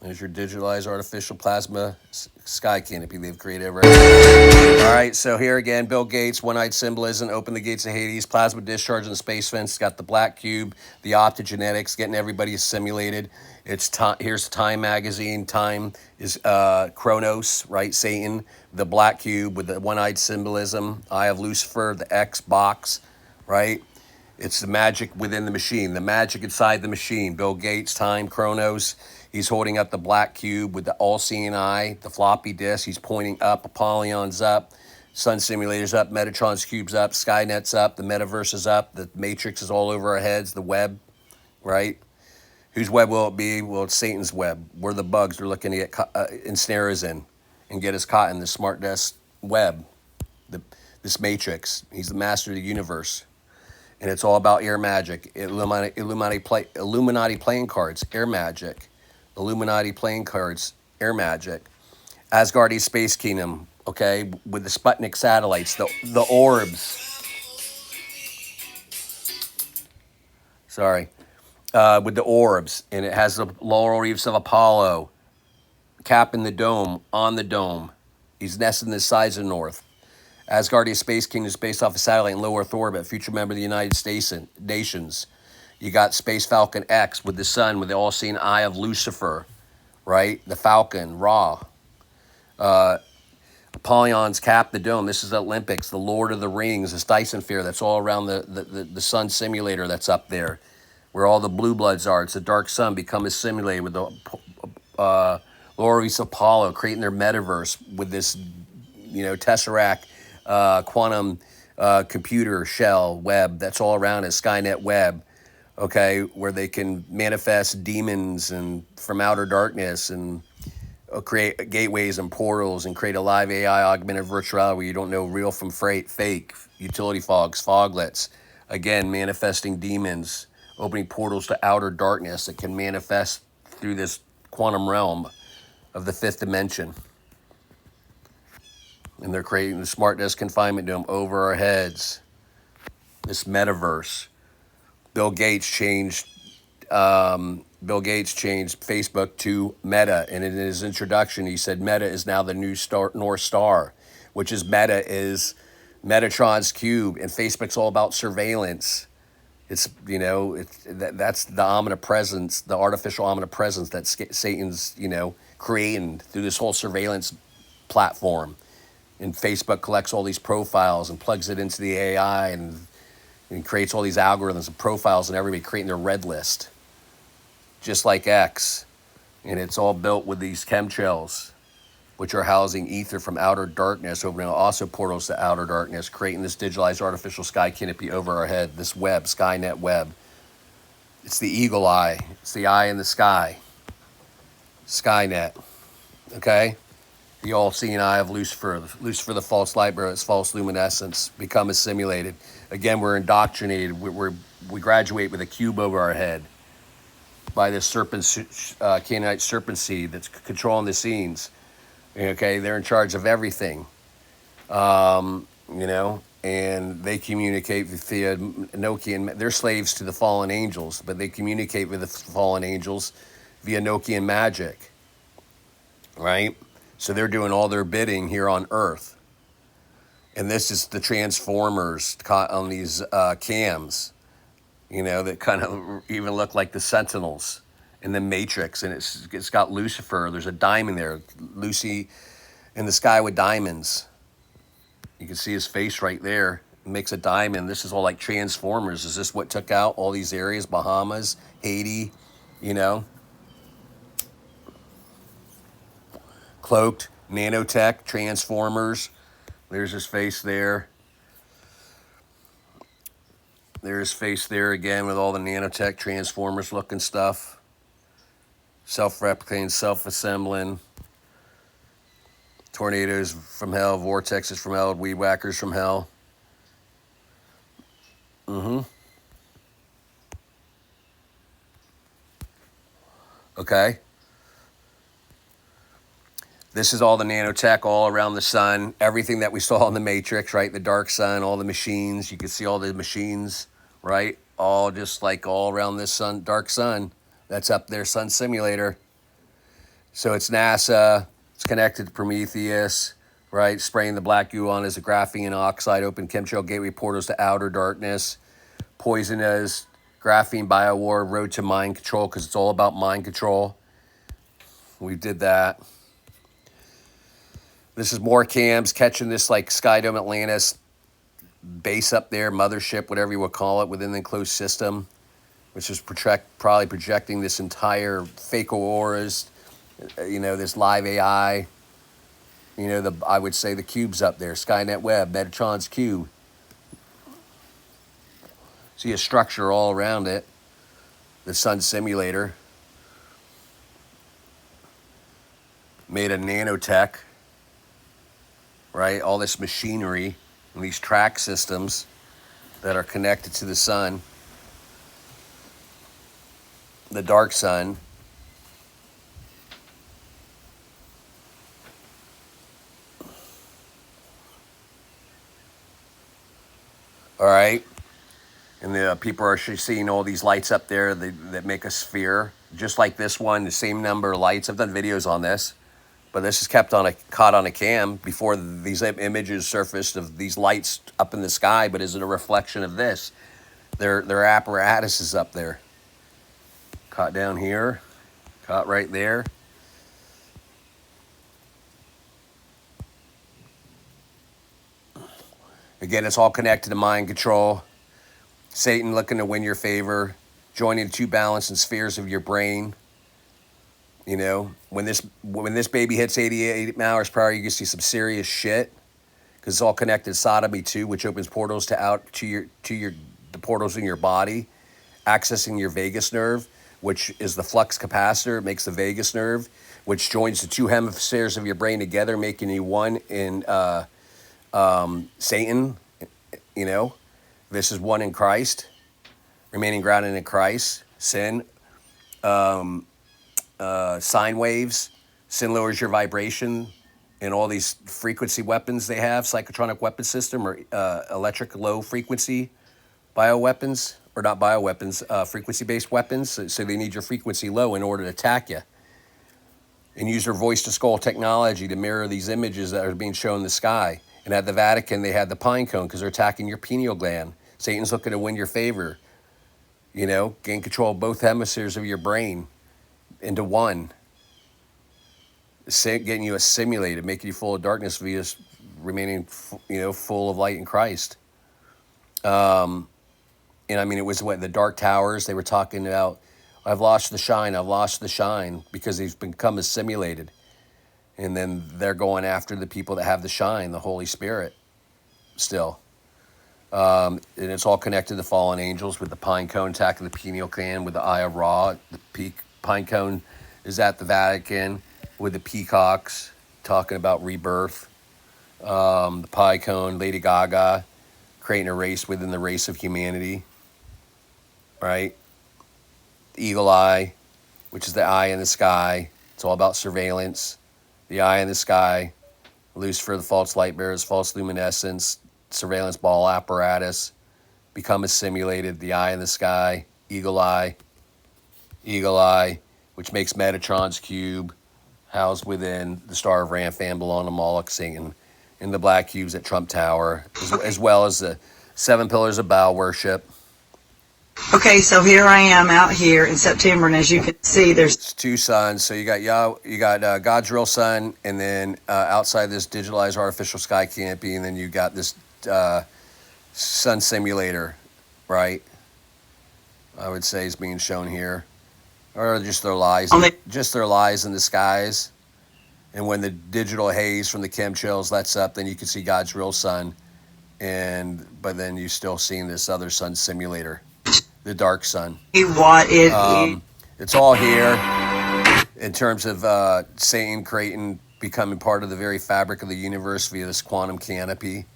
There's your digitalized artificial plasma sky canopy they've created over here. All right, so here again, Bill Gates, one-eyed symbolism, open the gates of Hades, plasma discharge in the space fence, got the black cube, the optogenetics, getting everybody simulated. Here's Time magazine. Time is Chronos, right? Satan, the black cube with the one-eyed symbolism, Eye of Lucifer, the X box, right? It's the magic within the machine, the magic inside the machine. Bill Gates, Time, Chronos. He's holding up the black cube with the all-seeing eye, the floppy disk. He's pointing up, Apollyon's up, Sun Simulator's up, Metatron's cube's up, Skynet's up, the metaverse is up, the Matrix is all over our heads, the web, right? Whose web will it be? Well, it's Satan's web. We're the bugs they're looking to get ensnare us in and get us caught in the smart desk web, this Matrix. He's the master of the universe. And it's all about air magic. Illuminati playing cards, air magic. Illuminati playing cards, air magic. Asgardian Space Kingdom, okay, with the Sputnik satellites, the orbs. Sorry. With the orbs. And it has the laurel wreaths of Apollo, capping the dome, on the dome. He's nesting the sides of the north. Asgardian Space Kingdom is based off a satellite in low Earth orbit, future member of the United States nations. You got Space Falcon X with the sun, with the all-seeing eye of Lucifer, right? The Falcon, Ra. Apollion's cap the dome. This is the Olympics, the Lord of the Rings, this Dyson Sphere that's all around the sun simulator that's up there, where all the blue bloods are. It's the dark sun become a simulator with the Loris Apollo creating their metaverse with this, Tesseract quantum computer shell web that's all around it, Skynet web. Okay, where they can manifest demons and from outer darkness and create gateways and portals and create a live AI augmented virtuality where you don't know real from fake, utility foglets. Again, manifesting demons, opening portals to outer darkness that can manifest through this quantum realm of the fifth dimension. And they're creating the smart desk confinement dome over our heads. This metaverse. Bill Gates changed Facebook to Meta, and in his introduction, he said Meta is now the new North Star, which is Meta is Metatron's cube, and Facebook's all about surveillance. It's that's the omnipresence, the artificial omnipresence that Satan's creating through this whole surveillance platform, and Facebook collects all these profiles and plugs it into the AI and creates all these algorithms and profiles and everybody creating their red list, just like X. And it's all built with these chemtrails, which are housing ether from outer darkness, opening also portals to outer darkness, creating this digitalized artificial sky canopy over our head, this web, Skynet web. It's the eagle eye. It's the eye in the sky. Skynet. Okay? The all-seeing eye of Lucifer. Lucifer, the false light bearer, its false luminescence, become assimilated. Again, we're indoctrinated. We graduate with a cube over our head by this Canaanite serpent seed that's controlling the scenes. Okay, they're in charge of everything. And they communicate via Enochian. They're slaves to the fallen angels, but they communicate with the fallen angels via Enochian magic, right? So they're doing all their bidding here on Earth. And this is the Transformers caught on these cams, that kind of even look like the Sentinels in the Matrix. And it's got Lucifer. There's a diamond there. Lucy in the sky with diamonds. You can see his face right there. It makes a diamond. This is all like Transformers. Is this what took out all these areas? Bahamas, Haiti, Cloaked, nanotech, Transformers. There's his face there. There's his face there again with all the nanotech, Transformers looking stuff. Self-replicating, self-assembling. Tornadoes from hell, vortexes from hell, weed whackers from hell. Okay? This is all the nanotech all around the sun. Everything that we saw in the Matrix, right? The dark sun, all the machines. You can see all the machines, right? All just like all around this sun, dark sun. That's up there, Sun Simulator. So it's NASA. It's connected to Prometheus, right? Spraying the black goo on as a graphene oxide. Open chemtrail gateway portals to outer darkness. Poisonous. Graphene biowar. Road to mind control, because it's all about mind control. We did that. This is more cams catching this like Skydome Atlantis base up there, mothership, whatever you would call it, within the enclosed system, which is probably projecting this entire fake auroras, this live AI, I would say the cubes up there, Skynet Web, Metatron's cube. See a structure all around it, the Sun Simulator, made of nanotech. Right, all this machinery and these track systems that are connected to the sun, the dark sun. All right, and the people are seeing all these lights up there that make a sphere, just like this one, the same number of lights. I've done videos on this. But this is caught on a cam before these images surfaced of these lights up in the sky. But is it a reflection of this? Their apparatus is up there. Caught down here. Caught right there. Again, it's all connected to mind control. Satan looking to win your favor. Joining the two balancing spheres of your brain. When this baby hits 88 miles per hour, you can see some serious shit, because it's all connected to sodomy too, which opens portals to the portals in your body, accessing your vagus nerve, which is the flux capacitor. It makes the vagus nerve, which joins the two hemispheres of your brain together, making you one in Satan. This is one in Christ, remaining grounded in Christ. Sin. Sine waves. Sin lowers your vibration, and all these frequency weapons they have, psychotronic weapon system, or electric low frequency bioweapons, or not bioweapons, frequency-based weapons. So they need your frequency low in order to attack you. And use their voice-to-skull technology to mirror these images that are being shown in the sky. And at the Vatican, they had the pine cone because they're attacking your pineal gland. Satan's looking to win your favor. Gain control of both hemispheres of your brain into one, getting you assimilated, making you full of darkness via remaining, full of light in Christ. It was the Dark Towers. They were talking about, I've lost the shine, because they've become assimilated. And then they're going after the people that have the shine, the Holy Spirit, still. And it's all connected to fallen angels with the pine cone attacking the pineal gland with the Eye of Ra, the pine cone is at the Vatican with the peacocks talking about rebirth. The pine cone, Lady Gaga, creating a race within the race of humanity. Right? The eagle eye, which is the eye in the sky. It's all about surveillance. The eye in the sky, Lucifer, the false light bearers, false luminescence, surveillance ball apparatus, become assimilated. The eye in the sky, eagle eye, which makes Metatron's cube, housed within the Star of Ramphan, belong to Moloch, Satan, and the black cubes at Trump Tower, as well as the 7 pillars of Baal worship. Okay, so here I am out here in September, and as you can see, there's two suns. So you got God's real sun, and then outside this digitalized artificial sky canopy, and then you got this sun simulator, right? I would say is being shown here, or just their lies, in the skies. And when the digital haze from the chemtrails lets up, then you can see God's real sun, but then you're still seeing this other sun simulator, the dark sun. It's all here in terms of Satan becoming part of the very fabric of the universe via this quantum canopy.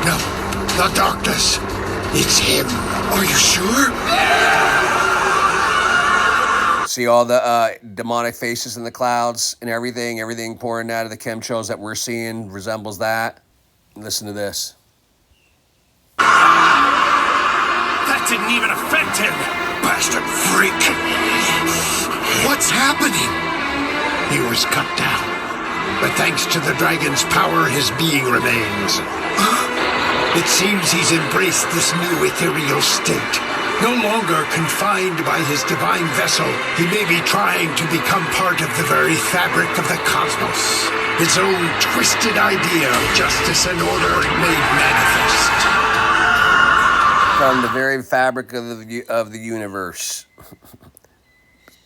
No, the darkness. It's him. Are you sure? See all the demonic faces in the clouds and everything pouring out of the chemtrails that we're seeing resembles that. Listen to this. That didn't even affect him! Bastard freak! What's happening? He was cut down, but thanks to the dragon's power, his being remains. It seems he's embraced this new ethereal state. No longer confined by his divine vessel, he may be trying to become part of the very fabric of the cosmos. His own twisted idea of justice and order made manifest. From the very fabric of the universe.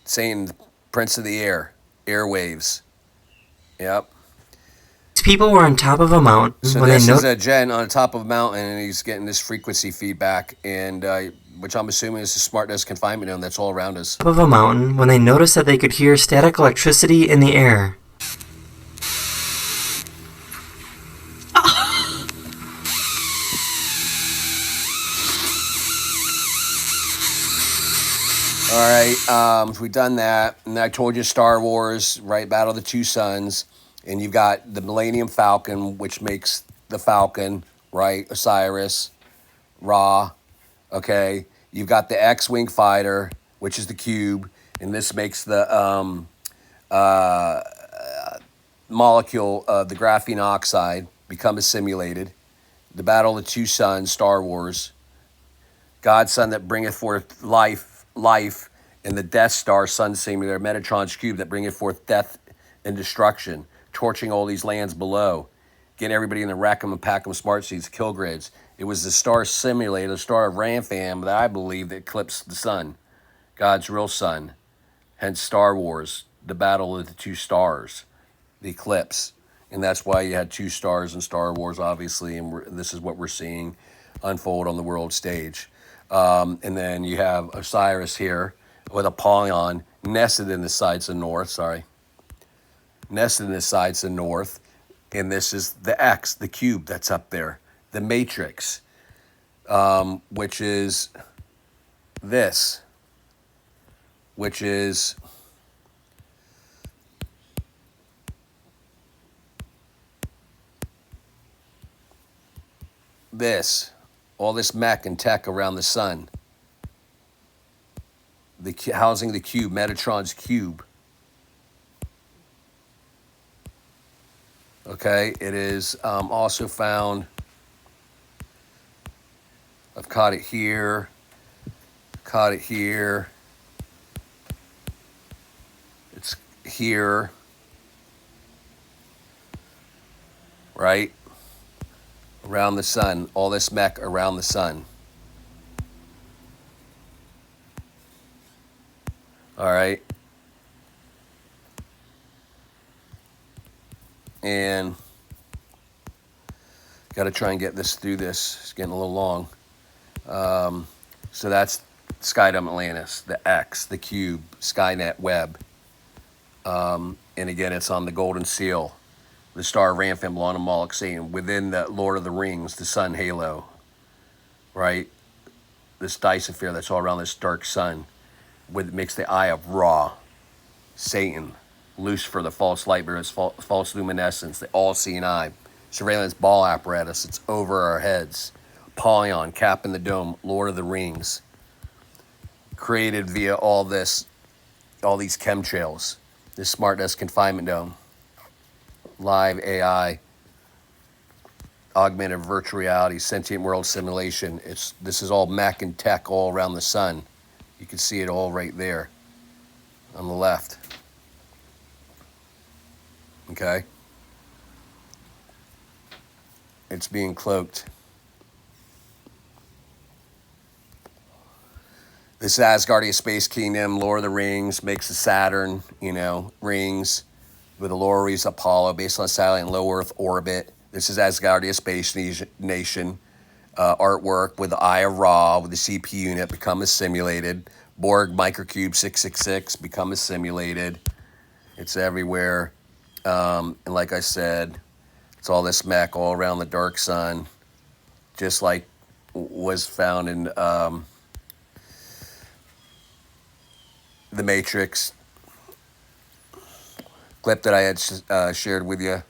Saying Prince of the Air. Airwaves. Yep. These people were on top of a mountain So when this they is a Jen on top of a mountain, and he's getting this frequency feedback, and which I'm assuming is the smart desk confinement zone that's all around us. top of a mountain when they noticed that they could hear static electricity in the air. All right, so we've done that, and I told you Star Wars, right? Battle of the Two Suns, and you've got the Millennium Falcon, which makes the Falcon, right? Osiris, Ra, okay. You've got the X-wing fighter, which is the cube, and this makes the molecule of the graphene oxide become assimilated. The Battle of the Two Suns, Star Wars, God's Son that bringeth forth life, and the Death Star Sun Simulator, Metatron's cube that bringeth forth death and destruction, torching all these lands below, getting everybody in the rack 'em and pack 'em smart seeds, kill grids. It was the star simulator, the star of Rampham that I believe that eclipsed the sun, God's real sun. Hence Star Wars, the battle of the two stars, the eclipse. And that's why you had two stars in Star Wars, obviously, and this is what we're seeing unfold on the world stage. And then you have Osiris here with Apollyon nested in the sides of north, nested in the sides of north. And this is the X, the cube that's up there, the matrix, which is this, which is this, all this mech and tech around the sun, housing the cube, Metatron's cube. Okay, it is also found, I've caught it here, it's here, right? Around the sun, all this mech around the sun. All right. And got to try and get this through this. It's getting a little long. So that's Skydome Atlantis, the X, the Cube, Skynet Web. And again, it's on the Golden Seal, the Star of Rampham, Lawn of Moloch, Satan, within the Lord of the Rings, the Sun Halo, right? This Disosphere that's all around this dark sun, makes the Eye of Ra, Satan, Lucifer, the false light bearer, false luminescence, the all-seeing eye, surveillance ball apparatus, it's over our heads, Apollyon, cap in the dome, Lord of the Rings, created via all these chemtrails, this smart desk confinement dome, live AI, augmented virtual reality, sentient world simulation. This is all mech and tech all around the sun. You can see it all right there on the left. Okay? It's being cloaked. This Asgardia Space Kingdom, Lord of the Rings, makes the Saturn, rings with the lower reefs Apollo, based on satellite and low Earth orbit. This is Asgardia Space Nation artwork with the Eye of Ra, with the CP unit become assimilated. Borg Microcube 666 become assimilated. It's everywhere. And like I said, it's all this mech all around the dark sun. just like was found in the Matrix clip that I had shared with you.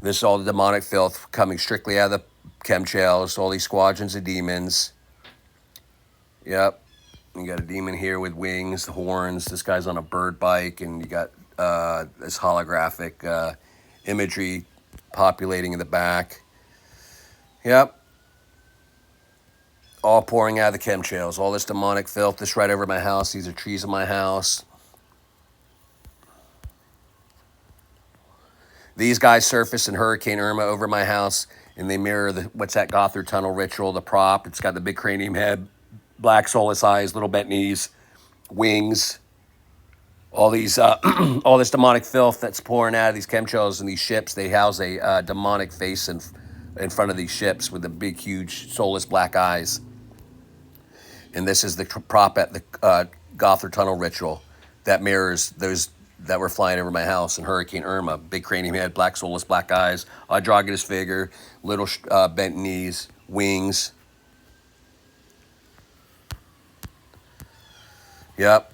This is all the demonic filth coming strictly out of the chemtrails, all these squadrons of demons. Yep. You got a demon here with wings, horns. This guy's on a bird bike, and you got this holographic imagery populating in the back. Yep. All pouring out of the chemtrails. All this demonic filth. This right over my house. These are trees in my house. These guys surface in Hurricane Irma over my house, and they mirror what's that Gothard Tunnel ritual, the prop. It's got the big cranium head, black soulless eyes, little bent knees, wings. All these, all this demonic filth that's pouring out of these chemtrails and these ships. They house a demonic face in front of these ships with the big, huge, soulless black eyes. And this is the prop at the Gothard Tunnel ritual that mirrors those that were flying over my house in Hurricane Irma. Big cranium head, black soulless black eyes, androgynous figure, little bent knees, wings. Yep.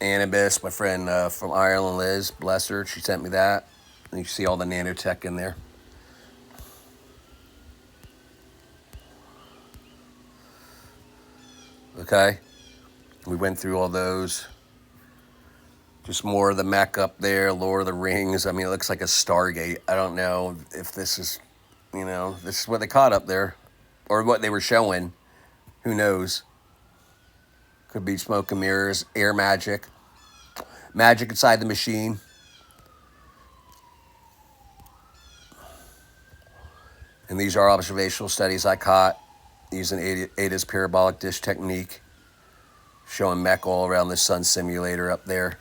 Anubis, my friend from Ireland, Liz, bless her. She sent me that. And you see all the nanotech in there. Okay. We went through all those. Just more of the mech up there, Lord of the Rings. I mean, it looks like a Stargate. I don't know if this is, this is what they caught up there. Or what they were showing. Who knows? Could be smoke and mirrors, air magic. Magic inside the machine. And these are observational studies I caught using Ada's parabolic dish technique. Showing mech all around the sun simulator up there.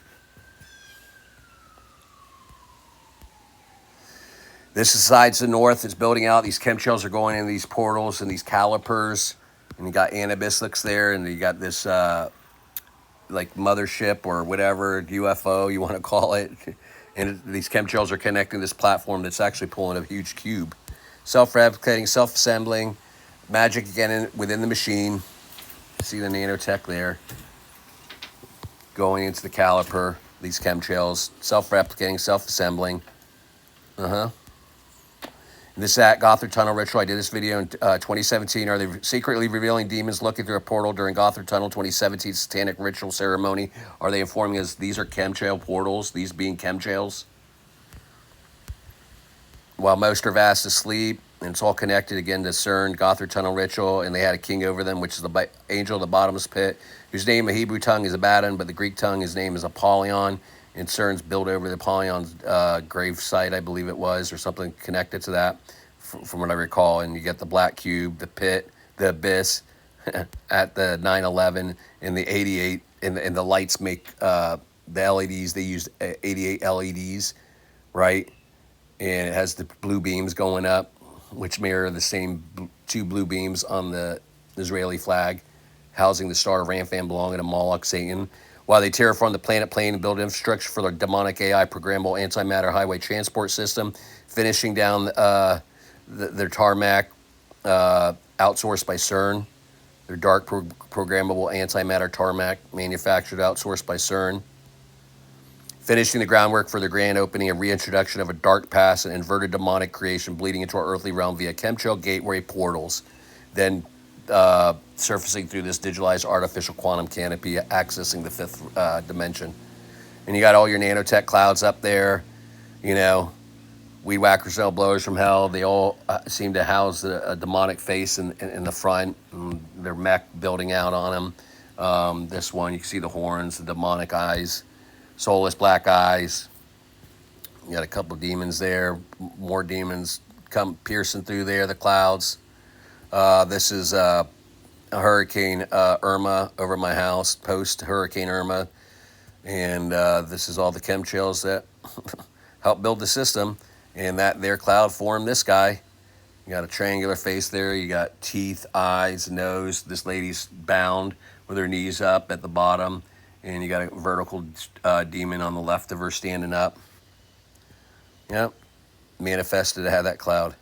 This is sides to the north. It's building out. These chemtrails are going in these portals and these calipers. And you got Anubis looks there. And you got this like mothership or whatever, UFO you want to call it. And these chemtrails are connecting this platform that's actually pulling a huge cube. Self-replicating, self-assembling. Magic again within the machine. See the nanotech there. Going into the caliper. These chemtrails. Self-replicating, self-assembling. This at Gothard Tunnel Ritual. I did this video in 2017. Are they secretly revealing demons looking through a portal during Gothard Tunnel 2017 Satanic Ritual Ceremony? Are they informing us these are chemtrail portals, these being chemtrails? While most are fast asleep, and it's all connected again to CERN, Gothard Tunnel Ritual, and they had a king over them, which is the angel of the bottomless pit, whose name in Hebrew tongue is Abaddon, but the Greek tongue, his name is Apollyon, and CERN's built over the Apollyon's grave site, I believe it was, or something connected to that, from what I recall. And you get the black cube, the pit, the abyss, at the 9/11, and the 88, and the lights make the LEDs, they used 88 LEDs, right? And it has the blue beams going up, which mirror the same two blue beams on the Israeli flag, housing the star of Ramphan belonging to Moloch, Satan. While they terraform the planet plane and build infrastructure for their demonic AI programmable antimatter highway transport system, finishing down their tarmac, outsourced by CERN. Their dark programmable antimatter tarmac manufactured, outsourced by CERN. Finishing the groundwork for the grand opening and reintroduction of a dark past and inverted demonic creation bleeding into our earthly realm via chemtrail gateway portals. Then surfacing through this digitalized artificial quantum canopy, accessing the fifth dimension. And you got all your nanotech clouds up there, weed whackers, cell blowers from hell. They all seem to house a demonic face in the front. And their mech building out on them. This one, you can see the horns, the demonic eyes, soulless black eyes. You got a couple of demons there. More demons come piercing through there, the clouds. This is a Hurricane Irma over my house, post Hurricane Irma. And this is all the chemtrails that help build the system. And that their cloud formed this guy, You got a triangular face there. You got teeth, eyes, nose. This lady's bound with her knees up at the bottom. And you got a vertical demon on the left of her standing up. Yep. Manifested to have that cloud.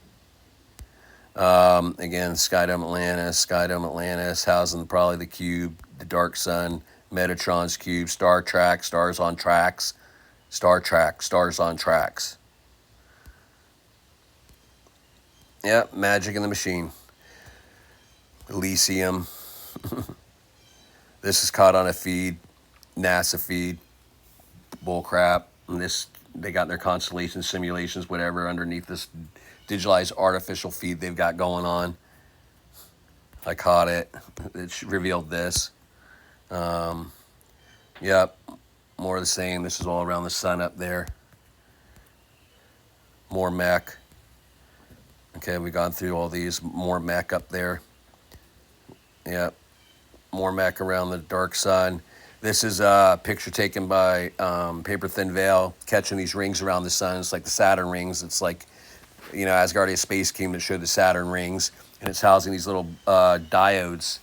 Again, Skydome Atlantis, housing probably the cube, the Dark Sun, Metatron's cube, Star Trek, stars on tracks, Star Trek, stars on tracks. Yep, Magic in the Machine. Elysium. This is caught on a feed, NASA feed, bullcrap. And this, they got their constellation simulations, whatever, underneath this digitalized artificial feed they've got going on. I caught it. It revealed this. Yep, more of the same. This is all around the sun up there. More mech. Okay, we've gone through all these. More mech up there. Yep, more mech around the dark sun. This is a picture taken by Paper Thin Veil, catching these rings around the sun. It's like the Saturn rings. It's like, you know, Asgardia Space Kingdom that showed the Saturn rings, and it's housing these little diodes.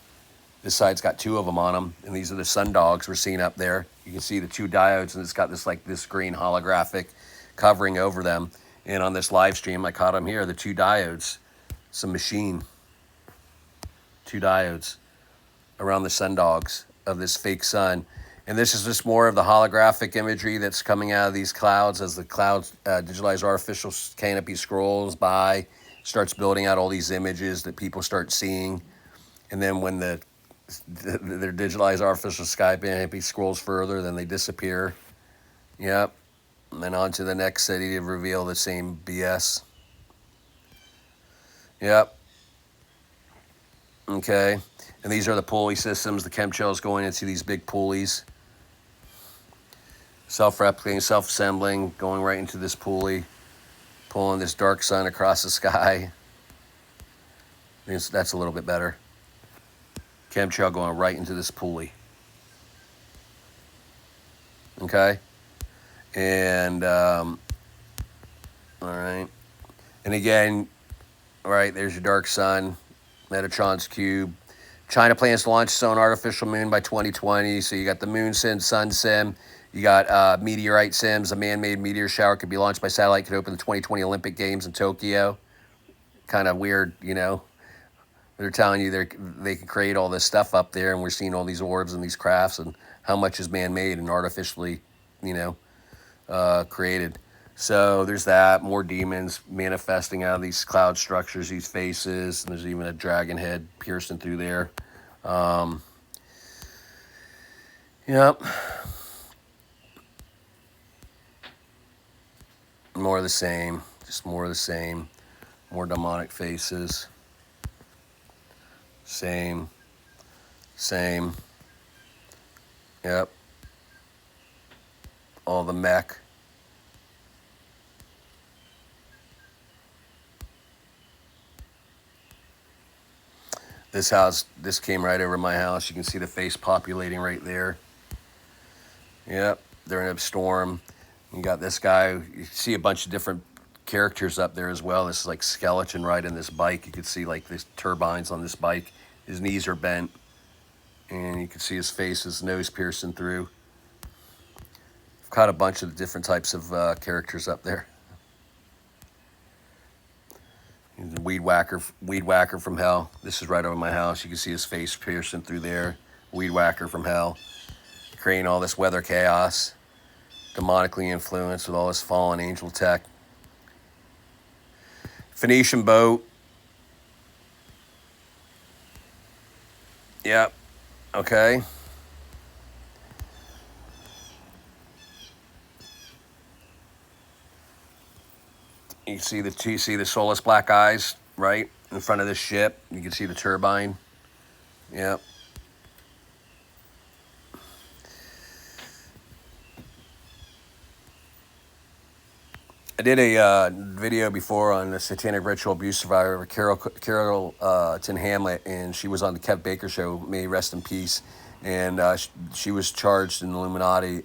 This side's got 2 of them on them, and these are the sun dogs we're seeing up there. You can see the 2 diodes, and it's got this like this green holographic covering over them. And on this live stream, I caught them here, the 2 diodes. It's a machine. 2 diodes around the sun dogs of this fake sun. And this is just more of the holographic imagery that's coming out of these clouds as the clouds, digitalized artificial canopy scrolls by, starts building out all these images that people start seeing. And then when their digitalized artificial sky canopy scrolls further, then they disappear. Yep. And then on to the next city to reveal the same BS. Yep. Okay. And these are the pulley systems. The chemtrails going into these big pulleys. Self-replicating, self-assembling, going right into this pulley. Pulling this dark sun across the sky. That's a little bit better. Chemtrail going right into this pulley. Okay. And, all right. And again, all right, there's your dark sun. Metatron's cube. China plans to launch its own artificial moon by 2020. So you got the moon sim, sun sim. You got meteorite sims. A man-made meteor shower could be launched by satellite. Could open the 2020 Olympic Games in Tokyo. Kind of weird, you know. They're telling you they can create all this stuff up there, and we're seeing all these orbs and these crafts, and how much is man-made and artificially, you know, created. So there's that. More demons manifesting out of these cloud structures, these faces. And there's even a dragon head piercing through there. Yep. More of the same. Just more of the same. More demonic faces. Same. Yep. All the mech. This came right over my house. You can see the face populating right there. Yep, they're in a storm. You got this guy. You see a bunch of different characters up there as well. This is like skeleton riding this bike. You could see like these turbines on this bike. His knees are bent. And you can see his face, his nose piercing through. I've caught a bunch of different types of characters up there. The weed whacker from hell. This is right over my house. You can see his face piercing through there. Weed whacker from hell. Creating all this weather chaos. Demonically influenced with all this fallen angel tech. Phoenician boat. Yep. Okay. You see the soulless black eyes right in front of this ship. You can see the turbine. Yep. I did a video before on the satanic ritual abuse survivor, Carrollton Hamlet, and she was on the Kev Baker show. May rest in peace. And she was charged in the Illuminati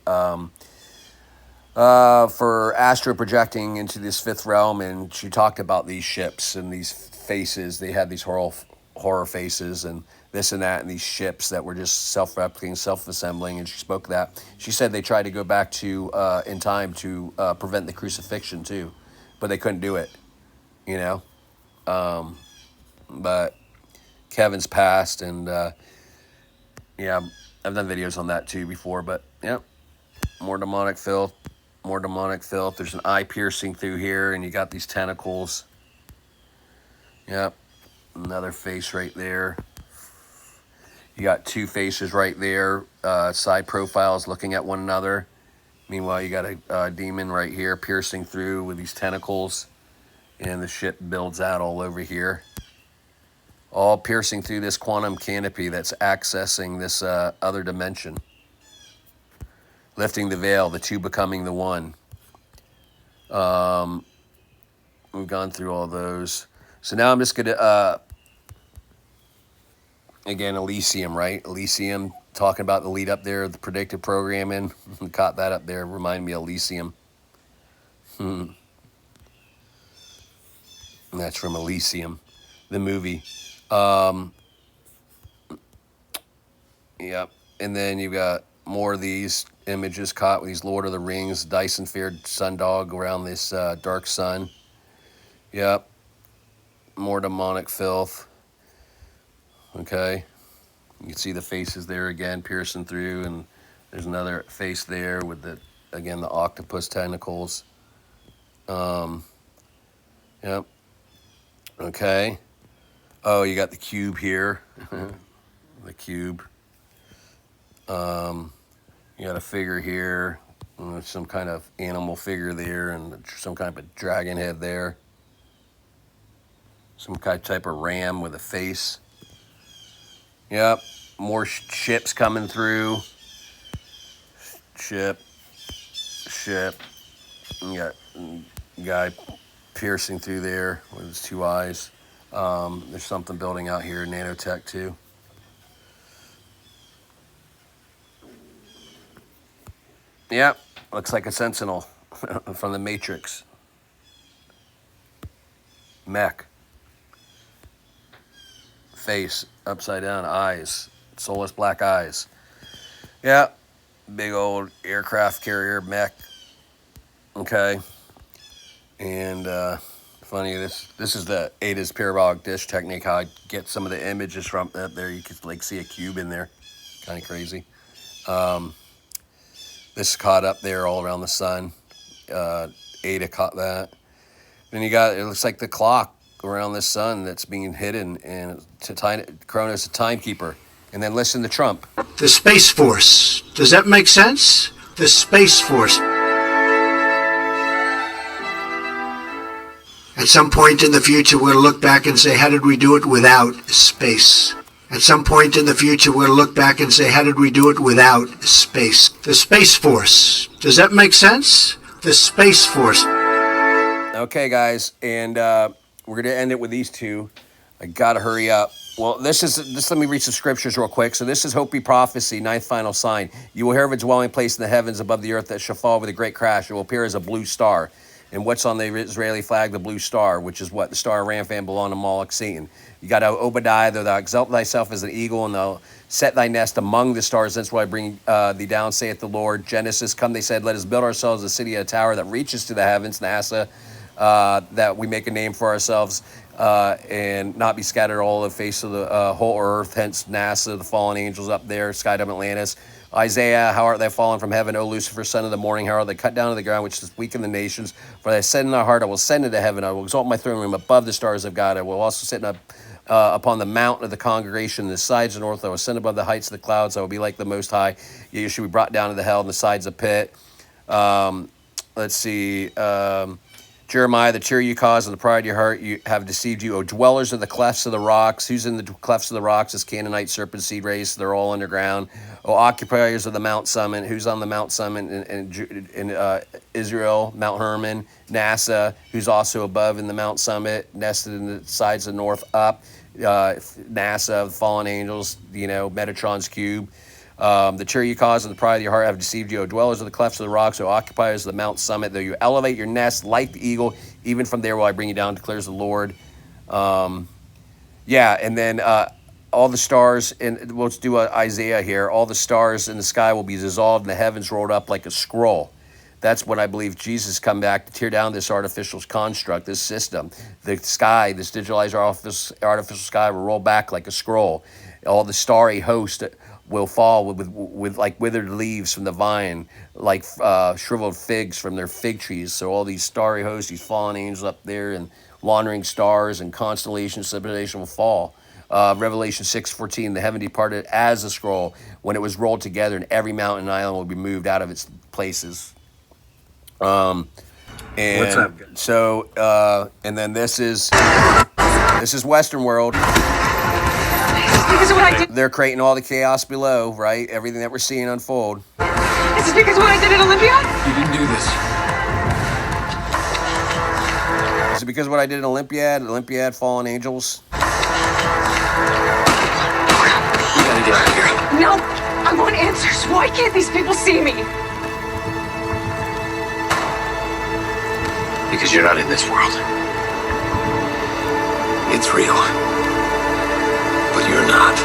for astro projecting into this fifth realm, and she talked about these ships and these faces. They had these horror faces and this and that, and these ships that were just self-replicating, self-assembling. And she spoke that. She said they tried to go back to in time to prevent the crucifixion too, but they couldn't do it. You know, but Kevin's passed, and yeah, I've done videos on that too before. But yeah, more demonic filth, more demonic filth. There's an eye piercing through here, and you got these tentacles. Yep, another face right there. You got two faces right there, side profiles looking at one another. Meanwhile, you got a demon right here piercing through with these tentacles, and the ship builds out all over here. All piercing through this quantum canopy that's accessing this other dimension. Lifting the veil, the two becoming the one. We've gone through all those. So now I'm just going to, again, Elysium, right? Elysium, talking about the lead up there, the predictive programming. Caught that up there, remind me of Elysium. And that's from Elysium, the movie. Yep. And then you've got more of these images caught with these Lord of the Rings, Dyson feared sundog around this dark sun. Yep. More demonic filth. Okay. You can see the faces there again, piercing through, and there's another face there with the, again, the octopus tentacles. Yep. Okay. Oh, you got the cube here. The cube. You got a figure here. Some kind of animal figure there, and some kind of a dragon head there. Some kind of type of ram with a face. Yep. More ships coming through. Ship. You got a guy piercing through there with his two eyes. There's something building out here, nanotech too. Yep, looks like a Sentinel from the Matrix. Mech. Face, upside down, eyes, soulless black eyes. Yep, big old aircraft carrier mech. Okay. And funny, this is the Ada's parabolic dish technique, how I get some of the images from up there. You could like see a cube in there. Kind of crazy. This is caught up there all around the sun. Ada caught that. Then you got, it looks like the clock around the sun that's being hidden, and Kronos, a timekeeper. And then listen to Trump. The Space Force. Does that make sense? The Space Force. At some point in the future, we'll look back and say, how did we do it without space? At some point in the future, we'll look back and say, how did we do it without space? The Space Force. Does that make sense? The Space Force. Okay, guys, and we're going to end it with these two. I got to hurry up. Well, let me read some scriptures real quick. So this is Hopi prophecy, ninth final sign. You will hear of a dwelling place in the heavens above the earth that shall fall with a great crash. It will appear as a blue star. And what's on the Israeli flag? The blue star, which is what? The star of Ramphan belonged to Moloch, Satan. You got Obadiah, though thou exalt thyself as an eagle, and thou set thy nest among the stars. That's why I bring thee down, saith the Lord. Genesis, come, they said, let us build ourselves a city, a tower that reaches to the heavens, NASA, that we make a name for ourselves, and not be scattered all over the face of the whole earth, hence NASA, the fallen angels up there, skied up Atlantis. Isaiah, how art thou fallen from heaven, O Lucifer, son of the morning? How art thou cut down to the ground, which is weaken the nations? For I said in thy heart, I will ascend into heaven. I will exalt my throne room above the stars of God. I will also sit upon the mountain of the congregation, the sides of the north. I will ascend above the heights of the clouds. I will be like the Most High. You shall be brought down to the hell and the sides of pit. Let's see. Jeremiah, the tear you caused and the pride of your heart you have deceived you. O dwellers of the clefts of the rocks. Who's in the clefts of the rocks? This Canaanite serpent seed race. They're all underground. O occupiers of the Mount Summit. Who's on the Mount Summit in Israel? Mount Hermon. NASA, who's also above in the Mount Summit, nested in the sides of the north up. NASA, the fallen angels, Metatron's cube. The tear you caused and the pride of your heart have deceived you. O dwellers of the clefts of the rocks, O occupiers of the Mount Summit, though you elevate your nest like the eagle, even from there will I bring you down, declares the Lord. Yeah, and then all the stars, and let's do Isaiah here. All the stars in the sky will be dissolved, and the heavens rolled up like a scroll. That's when I believe Jesus come back to tear down this artificial construct, this system. The sky, this digitalized artificial sky, will roll back like a scroll. All the starry host will fall with like withered leaves from the vine, like shriveled figs from their fig trees. So all these starry hosts, these fallen angels up there, and wandering stars and constellations, civilization will fall. Revelation 6:14, the heaven departed as a scroll when it was rolled together, and every mountain and island will be moved out of its places. And What's up, guys? so, and then this is Western world. Because of what I did. They're creating all the chaos below, right? Everything that we're seeing unfold. Is it because of what I did at Olympia? You didn't do this. Is it because of what I did in Olympiad, fallen angels? We gotta get out of here. No, I want answers. Why can't these people see me? Because you're not in this world. It's real. But you're not.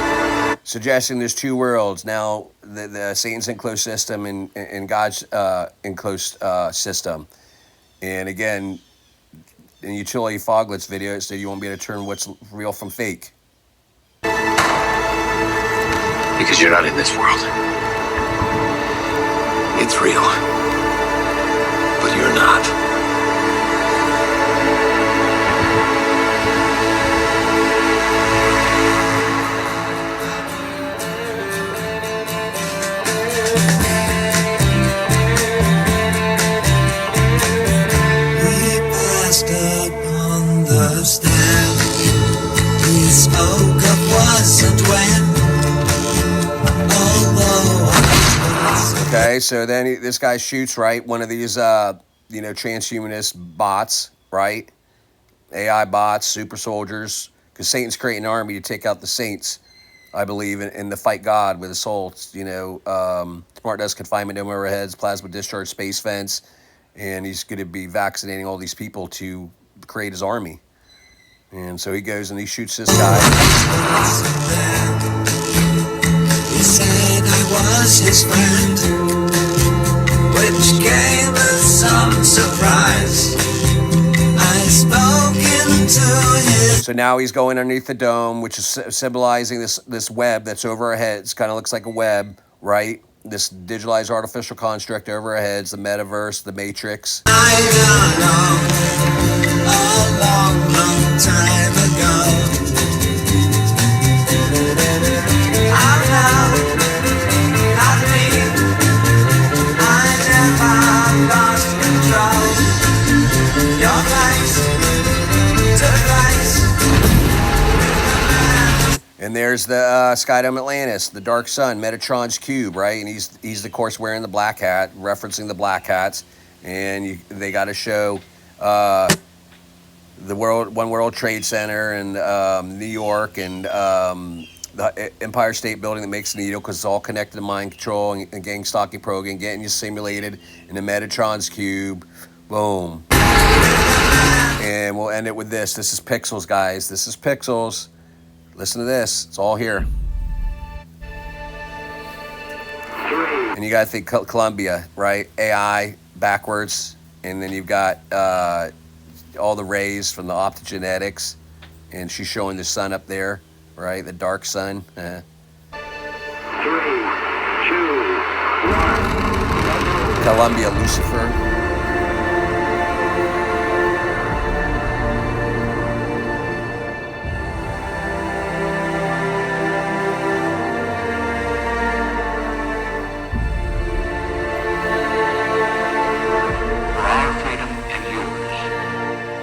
Suggesting there's two worlds. Now, the Satan's enclosed system and God's enclosed system. And again, in the utility Foglets video, it said you won't be able to turn what's real from fake. Because you're not in this world. It's real. But you're not. He spoke of was and when. Okay, so then this guy shoots, right, one of these, transhumanist bots, right? AI bots, super soldiers, because Satan's creating an army to take out the saints, I believe, in the fight God with his soul. Smart dust confinement over our heads, plasma discharge, space fence, and he's going to be vaccinating all these people to create his army. And so he goes and he shoots this guy. He said I was his friend, which gave us some surprise. I spoke into his. So now he's going underneath the dome, which is symbolizing this web that's over our heads. Kind of looks like a web, right? This digitalized artificial construct over our heads, the metaverse, the matrix. I don't know, a long, long time ago. Oh no, not me. I never lost control. Your face took place. And there's the Skydome Atlantis, the Dark Sun, Metatron's cube, right? And he's of course wearing the black hat, referencing the black hats. And they got to show the One World Trade Center and New York and the Empire State Building that makes the needle, because it's all connected to mind control and gang stalking program, getting you simulated in the Metatron's cube. Boom. And we'll end it with this. This is Pixels, guys. This is Pixels. Listen to this. It's all here. And you got to think Columbia, right? AI backwards. And then you've got all the rays from the optogenetics. And she's showing the sun up there, right? The dark sun. 3, 2, 1. Columbia, Lucifer.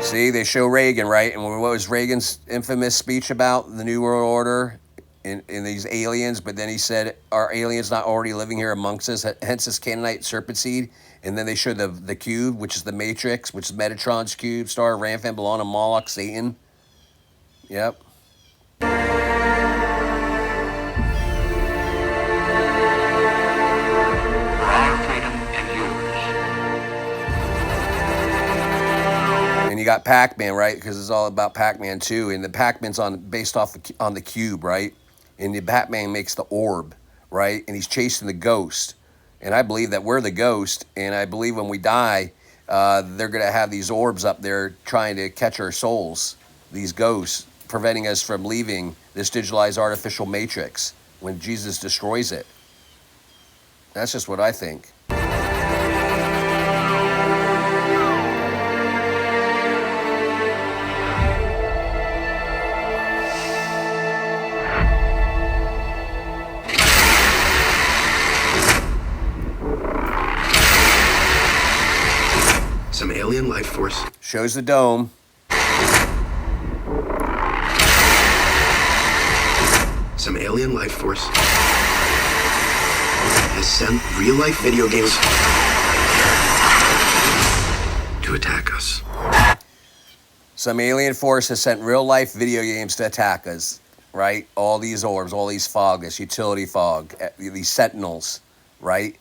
See, they show Reagan, right? And what was Reagan's infamous speech about the New World Order and these aliens? But then he said, are aliens not already living here amongst us? Hence this Canaanite serpent seed. And then they show the cube, which is the Matrix, which is Metatron's cube, Star, Ramfam, Belana, Moloch, Satan. Yep. You got Pac-Man, right? Because it's all about Pac-Man too, and the Pac-Man's based off on the cube, right? And the Batman makes the orb, right? And he's chasing the ghost. And I believe that we're the ghost, and I believe when we die, they're gonna have these orbs up there trying to catch our souls, these ghosts, preventing us from leaving this digitalized artificial matrix when Jesus destroys it. That's just what I think. Some alien life force. Shows the dome. Some alien life force has sent real-life video games to attack us. Some alien force has sent real-life video games to attack us, right? All these orbs, all these foglets, utility fog, these Sentinels, right?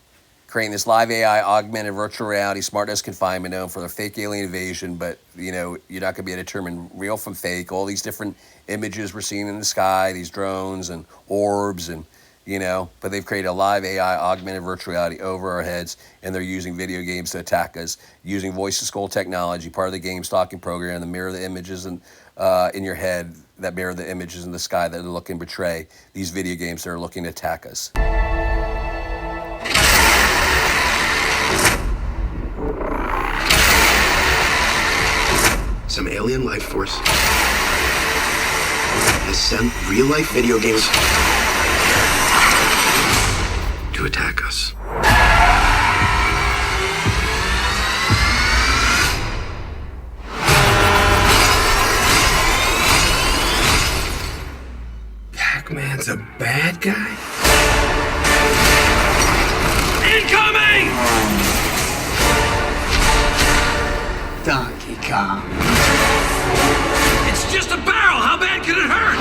Creating this live AI, augmented virtual reality, smart desk confinement known for their fake alien invasion, but, you know, you're not going to be able to determine real from fake. All these different images we're seeing in the sky, these drones and orbs and, you know, but they've created a live AI, augmented virtual reality over our heads, and they're using video games to attack us, using voice-to-skull technology, part of the game stalking program, to mirror the images in your head that mirror the images in the sky that are looking to betray these video games that are looking to attack us. Some alien life force has sent real-life video games to attack us. Pac-Man's a bad guy? Incoming! Donkey Kong. It's just a barrel! How bad can it hurt?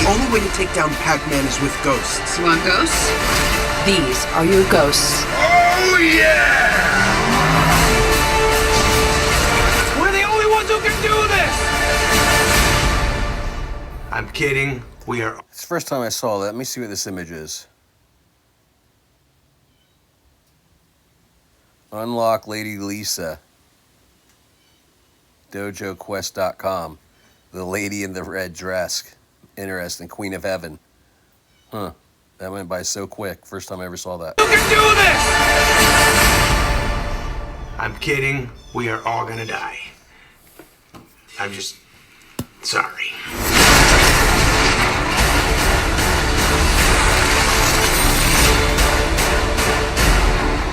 The only way to take down Pac-Man is with ghosts. You want ghosts? These are your ghosts. Oh, yeah! We're the only ones who can do this! I'm kidding. We are... It's the first time I saw that. Let me see what this image is. Unlock Lady Lisa. DojoQuest.com. The lady in the red dress. Interesting. Queen of Heaven. Huh. That went by so quick. First time I ever saw that. You can do this! I'm kidding. We are all gonna die. I'm just... sorry.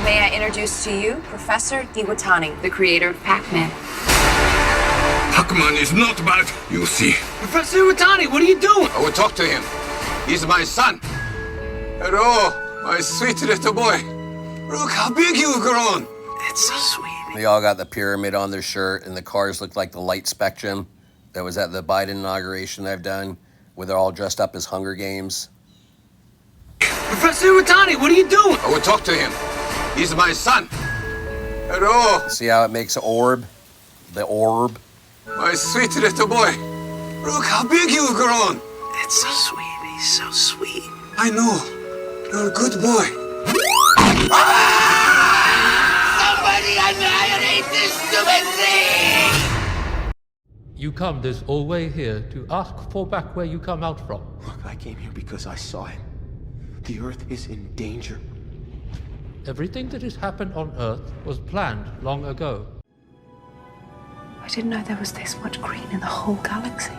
May I introduce to you Professor Iwatani, the creator of Pac-Man. Pac-Man is not bad, you see. Professor Iwatani, what are you doing? I will talk to him. He's my son. Hello, my sweet little boy. Look how big you've grown. It's so sweet. They all got the pyramid on their shirt, and the cars looked like the light spectrum that was at the Biden inauguration I've done, where they're all dressed up as Hunger Games. Professor Iwatani, what are you doing? I will talk to him. He's my son. Hello, See how it makes an orb? The orb. my sweet little boy. Look how big you've grown. It's so sweet. He's so sweet. I know. You're a good boy. Somebody annihilate this stupid thing! You come this all way here to ask for back where you come out from. Look, I came here because I saw it. The Earth is in danger. Everything that has happened on Earth was planned long ago. I didn't know there was this much green in the whole galaxy.